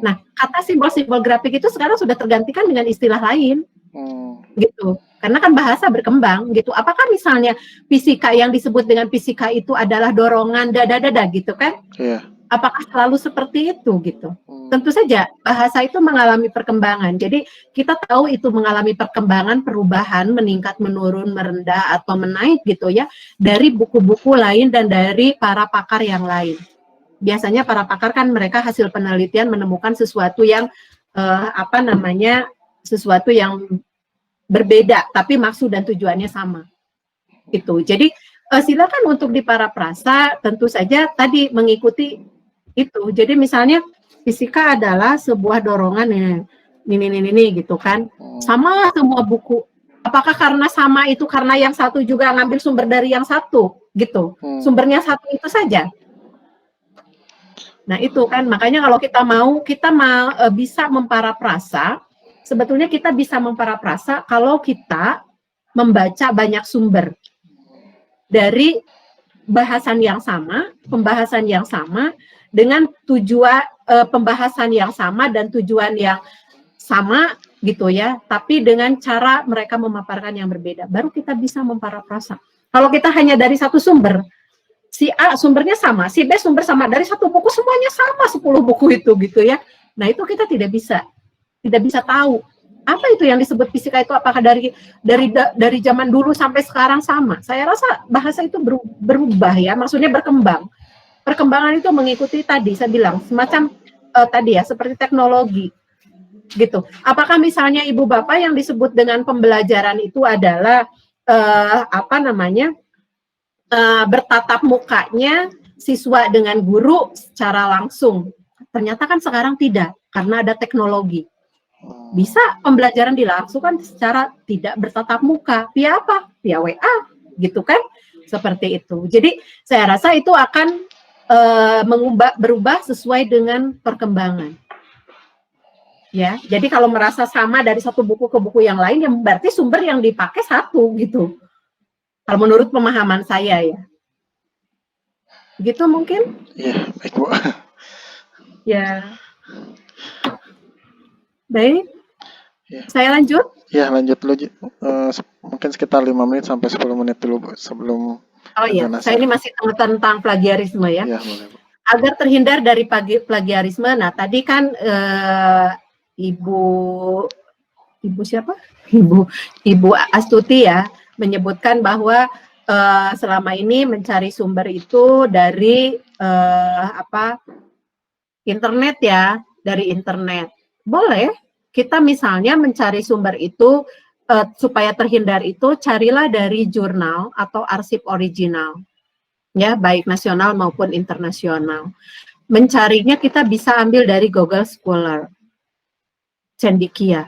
Nah, kata simbol-simbol grafik itu sekarang sudah tergantikan dengan istilah lain. Gitu. Karena kan bahasa berkembang gitu. Apakah misalnya fisika yang disebut dengan fisika itu adalah dorongan gitu kan? Iya. Apakah selalu seperti itu gitu? Tentu saja bahasa itu mengalami perkembangan. Jadi kita tahu itu mengalami perkembangan, perubahan, meningkat, menurun, merendah atau menaik gitu ya dari buku-buku lain dan dari para pakar yang lain. Biasanya para pakar kan mereka hasil penelitian menemukan sesuatu yang sesuatu yang berbeda tapi maksud dan tujuannya sama. Itu. Jadi silakan untuk di paraprasa tentu saja tadi mengikuti itu. Jadi misalnya fisika adalah sebuah dorongan ini gitu kan. Sama semua buku. Apakah karena sama itu karena yang satu juga ngambil sumber dari yang satu gitu. Sumbernya satu itu saja. Nah, itu kan makanya kalau kita bisa memparaprasa, sebetulnya kita bisa memparaprasa kalau kita membaca banyak sumber dari bahasan yang sama, pembahasan yang sama dengan tujuan pembahasan yang sama dan tujuan yang sama gitu ya, tapi dengan cara mereka memaparkan yang berbeda, baru kita bisa memparafrasa. Kalau kita hanya dari satu sumber, si A sumbernya sama, si B sumber sama, dari satu buku semuanya sama 10 buku itu gitu ya. Nah, itu kita tidak bisa tahu apa itu yang disebut fisika itu, apakah dari zaman dulu sampai sekarang sama. Saya rasa bahasa itu berubah ya, maksudnya berkembang. Perkembangan itu mengikuti tadi saya bilang semacam tadi ya, seperti teknologi gitu. Apakah misalnya ibu bapak yang disebut dengan pembelajaran itu adalah bertatap mukanya siswa dengan guru secara langsung? Ternyata kan sekarang tidak, karena ada teknologi. Bisa pembelajaran dilangsungkan secara tidak bertatap muka, via apa? Via WA, gitu kan? Seperti itu. Jadi saya rasa itu akan berubah sesuai dengan perkembangan. Ya, jadi kalau merasa sama dari satu buku ke buku yang lain, ya berarti sumber yang dipakai satu gitu. Kalau menurut pemahaman saya ya. Gitu mungkin? Iya, baik Bu. Ya. Baik. Ya. Saya lanjut? Ya, lanjut dulu. Mungkin sekitar 5 menit sampai 10 menit dulu Bu, sebelum Oh iya, saya ini masih tentang plagiarisme ya. Ya, boleh Bu. Agar terhindar dari plagiarisme, nah tadi kan Ibu siapa? Ibu Astuti ya menyebutkan bahwa selama ini mencari sumber itu dari internet ya, dari internet. Boleh kita misalnya mencari sumber itu supaya terhindar itu, carilah dari jurnal atau arsip original ya, baik nasional maupun internasional. Mencarinya kita bisa ambil dari Google Scholar, Cendekia.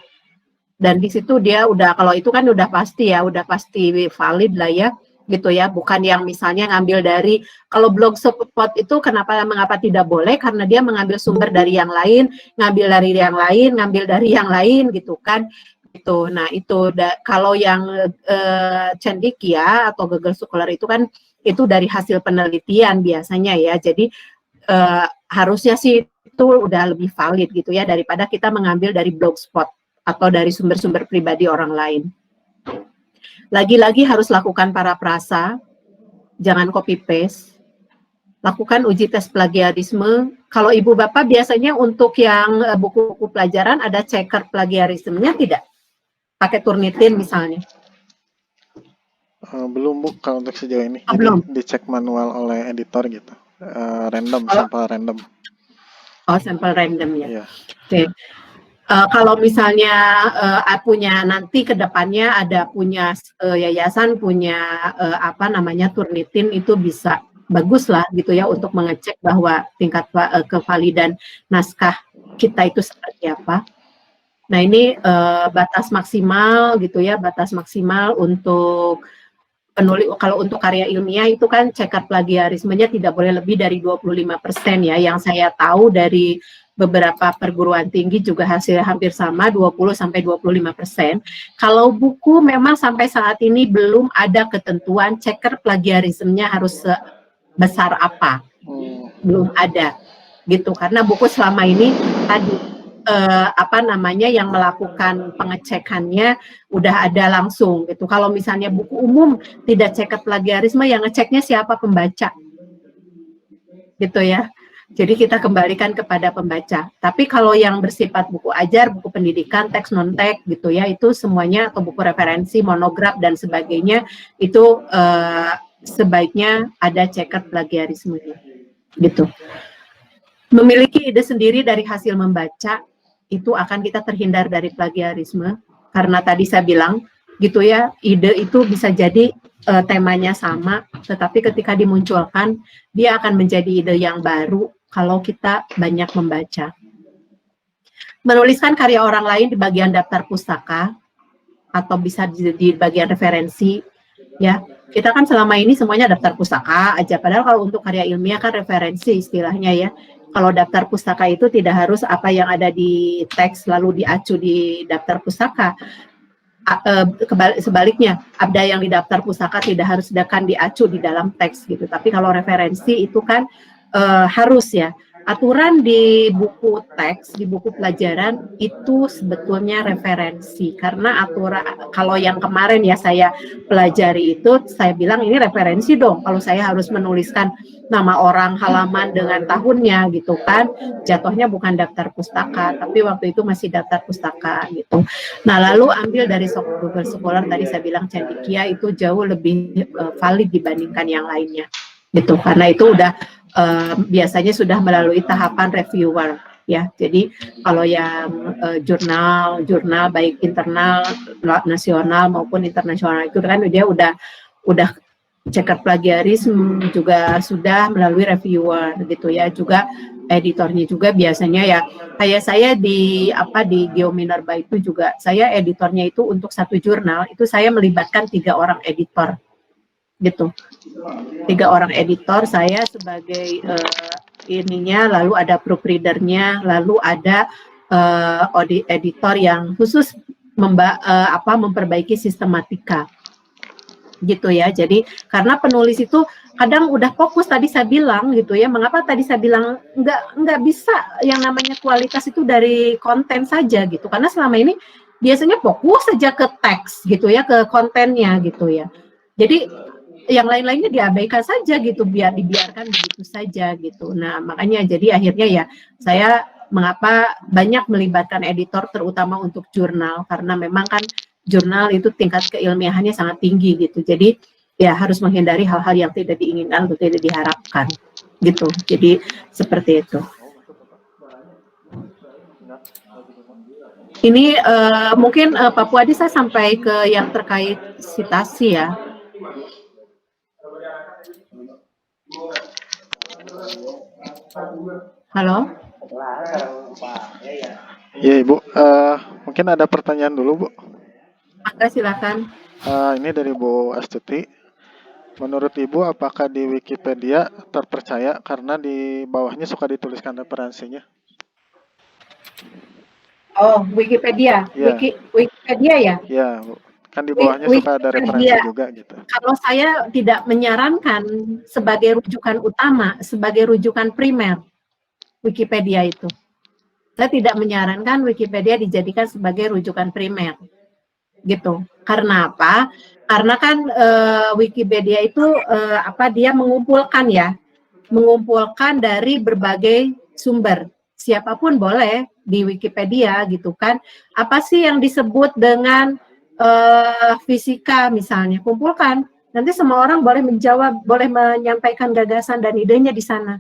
Dan di situ dia udah, kalau itu kan udah pasti ya, udah pasti valid lah ya, gitu ya. Bukan yang misalnya ngambil dari, kalau Blogspot itu mengapa tidak boleh, karena dia mengambil sumber dari yang lain, ngambil dari yang lain gitu kan. Gitu. Nah itu kalau yang Cendekia atau Google Scholar itu kan itu dari hasil penelitian biasanya ya. Jadi harusnya sih itu udah lebih valid gitu ya, daripada kita mengambil dari Blogspot atau dari sumber-sumber pribadi orang lain. Lagi-lagi harus lakukan parafrasa, jangan copy paste. Lakukan uji tes plagiarisme. Kalau ibu bapak biasanya untuk yang buku-buku pelajaran ada checker plagiarismenya tidak? Pakai Turnitin misalnya. Belum Bu, kalau untuk sejauh ini. Oh, belum. Dicek manual oleh editor gitu. Sampel random. Oh, sampel random ya. Iya. Oke. Kalau misalnya punya nanti ke depannya ada punya yayasan punya Turnitin, itu bisa bagus lah gitu ya untuk mengecek bahwa tingkat kevalidan naskah kita itu seperti apa. Nah ini batas maksimal gitu ya, batas maksimal untuk penulis. Kalau untuk karya ilmiah itu kan cekat plagiarismenya tidak boleh lebih dari 25% ya. Yang saya tahu dari beberapa perguruan tinggi juga hasilnya hampir sama, 20-25%. Kalau buku memang sampai saat ini belum ada ketentuan ceker plagiarismenya harus sebesar apa. Belum ada gitu, karena buku selama ini tadi yang melakukan pengecekannya udah ada langsung gitu. Kalau misalnya buku umum tidak cekat plagiarisme, yang ngeceknya siapa? Pembaca gitu ya. Jadi kita kembalikan kepada pembaca. Tapi kalau yang bersifat buku ajar, buku pendidikan, teks non-teks gitu ya, itu semuanya, atau buku referensi, monograf dan sebagainya, itu sebaiknya ada cekat plagiarismenya gitu. Memiliki ide sendiri dari hasil membaca, itu akan kita terhindar dari plagiarisme, karena tadi saya bilang gitu ya, ide itu bisa jadi temanya sama, tetapi ketika dimunculkan dia akan menjadi ide yang baru kalau kita banyak membaca. Menuliskan karya orang lain di bagian daftar pustaka atau bisa di bagian referensi ya. Kita kan selama ini semuanya daftar pustaka aja, padahal kalau untuk karya ilmiah kan referensi istilahnya ya. Kalau daftar pustaka itu tidak harus apa yang ada di teks lalu diacu di daftar pustaka. sebaliknya, ada yang di daftar pustaka tidak harus akan diacu di dalam teks gitu. Tapi kalau referensi itu kan harus ya. Aturan di buku teks, di buku pelajaran itu sebetulnya referensi. Karena aturan kalau yang kemarin ya saya pelajari itu, saya bilang ini referensi dong. Kalau saya harus menuliskan nama orang, halaman dengan tahunnya gitu kan, jatuhnya bukan daftar pustaka, tapi waktu itu masih daftar pustaka gitu. Nah lalu ambil dari Google Scholar, tadi saya bilang Cendekia itu jauh lebih valid dibandingkan yang lainnya gitu, karena itu udah biasanya sudah melalui tahapan reviewer ya. Jadi kalau yang jurnal baik internal, nasional maupun internasional itu kan dia udah ceker plagiarisme juga sudah melalui reviewer gitu ya. Juga editornya juga biasanya ya kayak saya di Geominerba itu juga saya editornya itu untuk satu jurnal itu saya melibatkan 3 orang editor gitu. 3 orang editor, saya sebagai ininya, lalu ada proofreadernya, lalu ada editor yang khusus memperbaiki sistematika gitu ya. Jadi karena penulis itu kadang udah fokus, tadi saya bilang gitu ya, mengapa tadi saya bilang nggak bisa yang namanya kualitas itu dari konten saja gitu, karena selama ini biasanya fokus saja ke teks gitu ya, ke kontennya gitu ya. Jadi yang lain-lainnya diabaikan saja gitu, dibiarkan begitu saja gitu. Nah makanya jadi akhirnya ya saya mengapa banyak melibatkan editor terutama untuk jurnal, karena memang kan jurnal itu tingkat keilmiahannya sangat tinggi gitu. Jadi ya harus menghindari hal-hal yang tidak diinginkan atau tidak diharapkan gitu. Jadi seperti itu. Ini mungkin Pak Puadi saya sampai ke yang terkait citasi ya. Halo? Iya Ibu, mungkin ada pertanyaan dulu Bu. Silakan. Ini dari Bu Astuti. Menurut Ibu, apakah di Wikipedia terpercaya karena di bawahnya suka dituliskan referensinya? Oh, Wikipedia. Ya. Wikipedia ya? Ya, Bu. Kan di bawahnya suka ada referensi juga gitu. Kalau saya tidak menyarankan sebagai rujukan utama, sebagai rujukan primer Wikipedia itu. Saya tidak menyarankan Wikipedia dijadikan sebagai rujukan primer. Gitu. Karena apa? Karena kan Wikipedia itu dia mengumpulkan ya, mengumpulkan dari berbagai sumber. Siapapun boleh di Wikipedia gitu kan. Apa sih yang disebut dengan fisika misalnya, kumpulkan. Nanti semua orang boleh menjawab, boleh menyampaikan gagasan dan idenya di sana.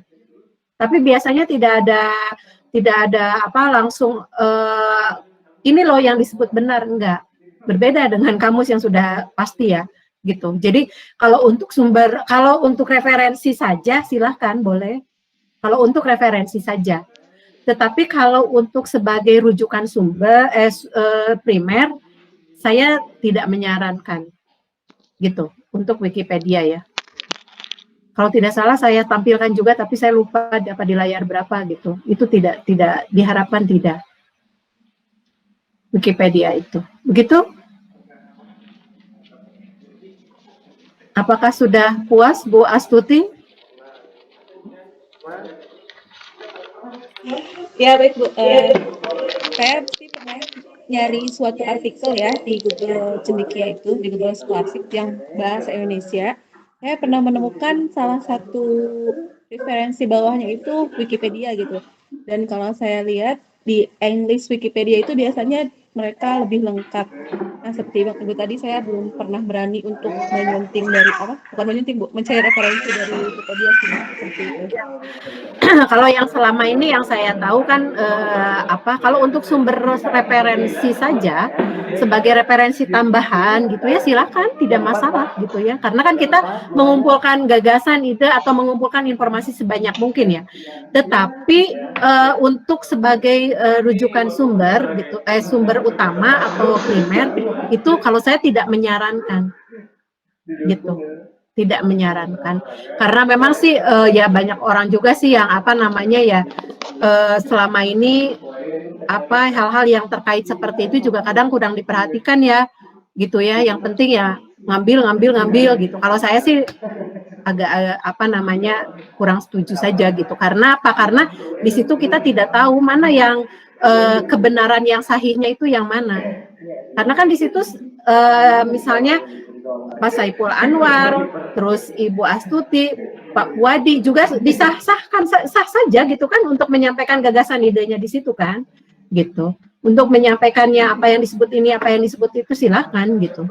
Tapi biasanya tidak ada langsung ini loh yang disebut benar, enggak. Berbeda dengan kamus yang sudah pasti ya, gitu. Jadi kalau untuk referensi saja silahkan boleh. Kalau untuk referensi saja. Tetapi kalau untuk sebagai rujukan sumber primer, saya tidak menyarankan gitu untuk Wikipedia ya. Kalau tidak salah saya tampilkan juga, tapi saya lupa dapat di layar berapa gitu. Itu tidak diharapkan tidak. Wikipedia itu. Begitu? Apakah sudah puas Bu Astuti? Ya baik Bu. Saya pernah nyari suatu artikel ya di Google Cendekia itu, di Google Scholarship yang bahasa Indonesia. Saya pernah menemukan salah satu referensi bawahnya itu Wikipedia gitu. Dan kalau saya lihat di English Wikipedia itu biasanya mereka lebih lengkap. Nah seperti Bang Ibu tadi, saya belum pernah berani untuk menyunting dari mencari referensi dari Wikipedia sih, seperti itu. Kalau yang selama ini yang saya tahu kan kalau untuk sumber referensi saja sebagai referensi tambahan gitu ya silakan, tidak masalah gitu ya, karena kan kita mengumpulkan gagasan, ide atau mengumpulkan informasi sebanyak mungkin ya. Tetapi untuk sebagai rujukan sumber gitu, sumber utama atau primer itu kalau saya tidak menyarankan gitu. Tidak menyarankan, karena memang sih ya banyak orang juga sih yang selama ini hal-hal yang terkait seperti itu juga kadang kurang diperhatikan ya, gitu ya. Yang penting ya ngambil gitu. Kalau saya sih agak apa namanya kurang setuju saja gitu. Karena apa? Karena di situ kita tidak tahu mana yang kebenaran yang sahihnya itu yang mana. Karena kan di situ misalnya Pak Saiful Anwar, terus Ibu Astuti, Pak Wadi juga disah-sahkan sah saja gitu kan untuk menyampaikan gagasan idenya di situ kan, gitu. Untuk menyampaikannya apa yang disebut ini, apa yang disebut itu silahkan gitu.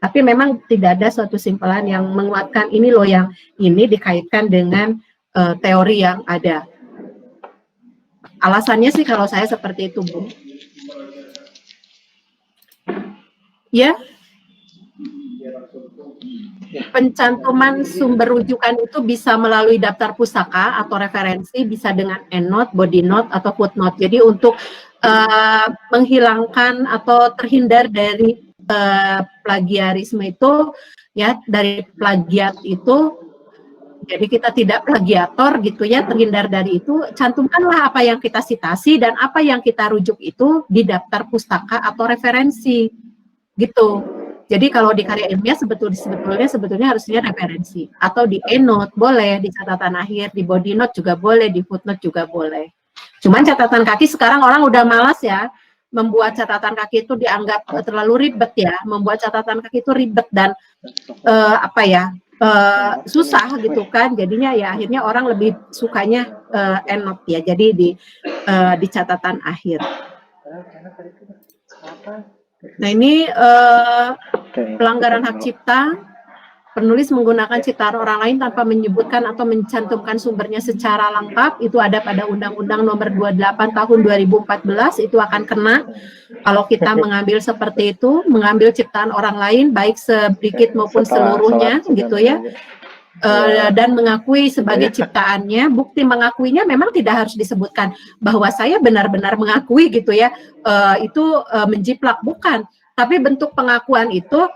Tapi memang tidak ada suatu simpulan yang menguatkan ini loh yang ini dikaitkan dengan teori yang ada. Alasannya sih kalau saya seperti itu, Bu. Ya, pencantuman sumber rujukan itu bisa melalui daftar pustaka atau referensi, bisa dengan endnote, body note, atau footnote. Jadi untuk menghilangkan atau terhindar dari plagiarisme itu, ya dari plagiat itu, jadi kita tidak plagiator gitu ya, terhindar dari itu, cantumkanlah apa yang kita sitasi dan apa yang kita rujuk itu di daftar pustaka atau referensi, gitu. Jadi kalau di karya ilmiah sebetulnya harusnya referensi atau di endnote boleh, di catatan akhir, di body note juga boleh, di footnote juga boleh. Cuman catatan kaki sekarang orang udah malas ya, membuat catatan kaki itu dianggap terlalu ribet ya, membuat catatan kaki itu ribet dan susah gitu kan, jadinya ya akhirnya orang lebih sukanya endnote ya, jadi di catatan akhir. Nah ini pelanggaran hak cipta, penulis menggunakan ciptaan orang lain tanpa menyebutkan atau mencantumkan sumbernya secara lengkap, itu ada pada Undang-Undang Nomor 28 Tahun 2014, itu akan kena kalau kita mengambil seperti itu, mengambil ciptaan orang lain baik sedikit maupun seluruhnya gitu ya. Dan mengakui sebagai ciptaannya, bukti mengakuinya memang tidak harus disebutkan bahwa saya benar-benar mengakui gitu ya, itu menjiplak, bukan. Tapi bentuk pengakuan itu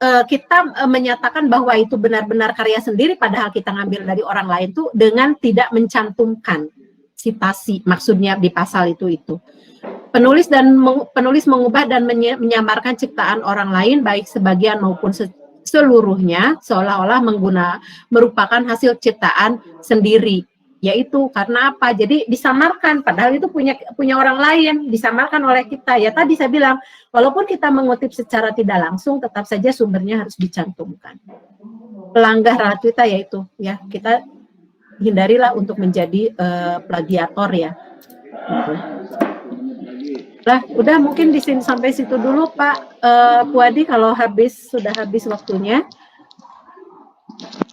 kita menyatakan bahwa itu benar-benar karya sendiri, padahal kita ngambil dari orang lain tuh dengan tidak mencantumkan sitasi, maksudnya di pasal itu. Penulis mengubah dan menyamarkan ciptaan orang lain baik sebagian maupun seluruhnya seolah-olah merupakan hasil ciptaan sendiri, yaitu karena apa? Jadi disamarkan padahal itu punya orang lain, disamarkan oleh kita. Ya tadi saya bilang, walaupun kita mengutip secara tidak langsung, tetap saja sumbernya harus dicantumkan. Pelanggar hak cipta yaitu ya kita hindarilah untuk menjadi plagiator ya. Gitu. Lah, udah mungkin di sini sampai situ dulu Pak Puadi, kalau sudah habis waktunya.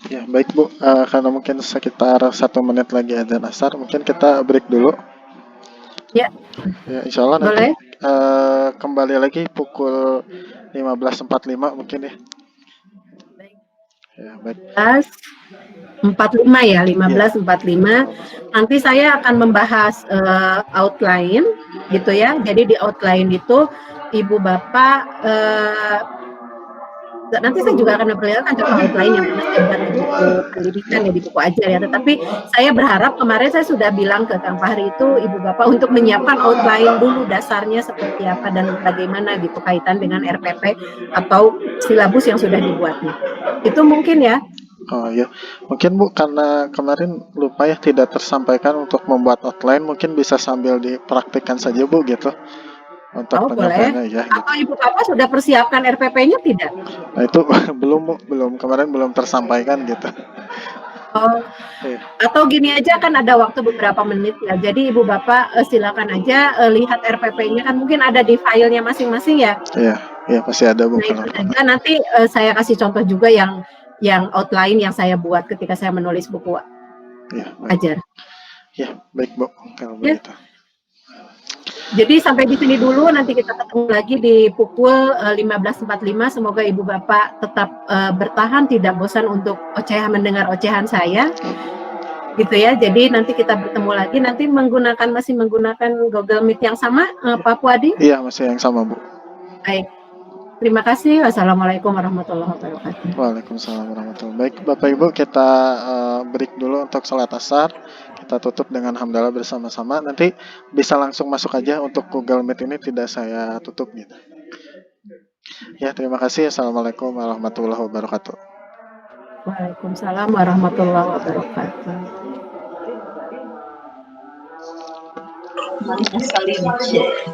Ya baik Bu, karena mungkin sekitar 1 menit lagi adzan asar, mungkin kita break dulu. Ya. Ya insya Allah Boleh. nanti kembali lagi pukul 15.45 mungkin ya. Ya baik. 15.45 ya, 15.45. Nanti saya akan membahas outline gitu ya. Jadi di outline itu Ibu Bapak nanti saya juga akan memperlihatkan contoh outline yang pernah saya buat di buku pendidikan ya, di buku ajar ya. Tetapi saya berharap, kemarin saya sudah bilang ke Kang Fahri itu, Ibu Bapak untuk menyiapkan outline dulu dasarnya seperti apa dan bagaimana gitu kaitan dengan RPP atau silabus yang sudah dibuatnya. Itu mungkin ya. Oh ya, mungkin Bu karena kemarin lupa ya tidak tersampaikan untuk membuat outline, mungkin bisa sambil dipraktikkan saja Bu gitu untuk penyampaiannya ya. Gitu. Atau Ibu Bapak sudah persiapkan RPP-nya tidak? Nah itu belum kemarin belum tersampaikan gitu. Oh, atau gini aja, kan ada waktu beberapa menit ya. Jadi Ibu Bapak silakan aja lihat RPP-nya, kan mungkin ada di filenya masing-masing ya. Iya pasti ada Bu. Nah, itu aja. Nanti saya kasih contoh juga yang outline yang saya buat ketika saya menulis buku ajar. Ya baik Bu kalau begitu. Jadi sampai di sini dulu, nanti kita ketemu lagi di pukul 15.45. Semoga Ibu Bapak tetap bertahan, tidak bosan untuk mendengar ocehan saya. Gitu ya. Jadi nanti kita bertemu lagi, nanti masih menggunakan Google Meet yang sama, Pak Puadi? Iya, masih yang sama Bu. Baik. Terima kasih. Wassalamualaikum warahmatullahi wabarakatuh. Waalaikumsalam warahmatullahi wabarakatuh. Baik Bapak Ibu, kita break dulu untuk salat asar. Kita tutup dengan hamdalah bersama-sama. Nanti bisa langsung masuk aja untuk Google Meet ini, tidak saya tutup gitu. Ya, terima kasih. Assalamualaikum warahmatullahi wabarakatuh. Waalaikumsalam warahmatullahi wabarakatuh. Salim.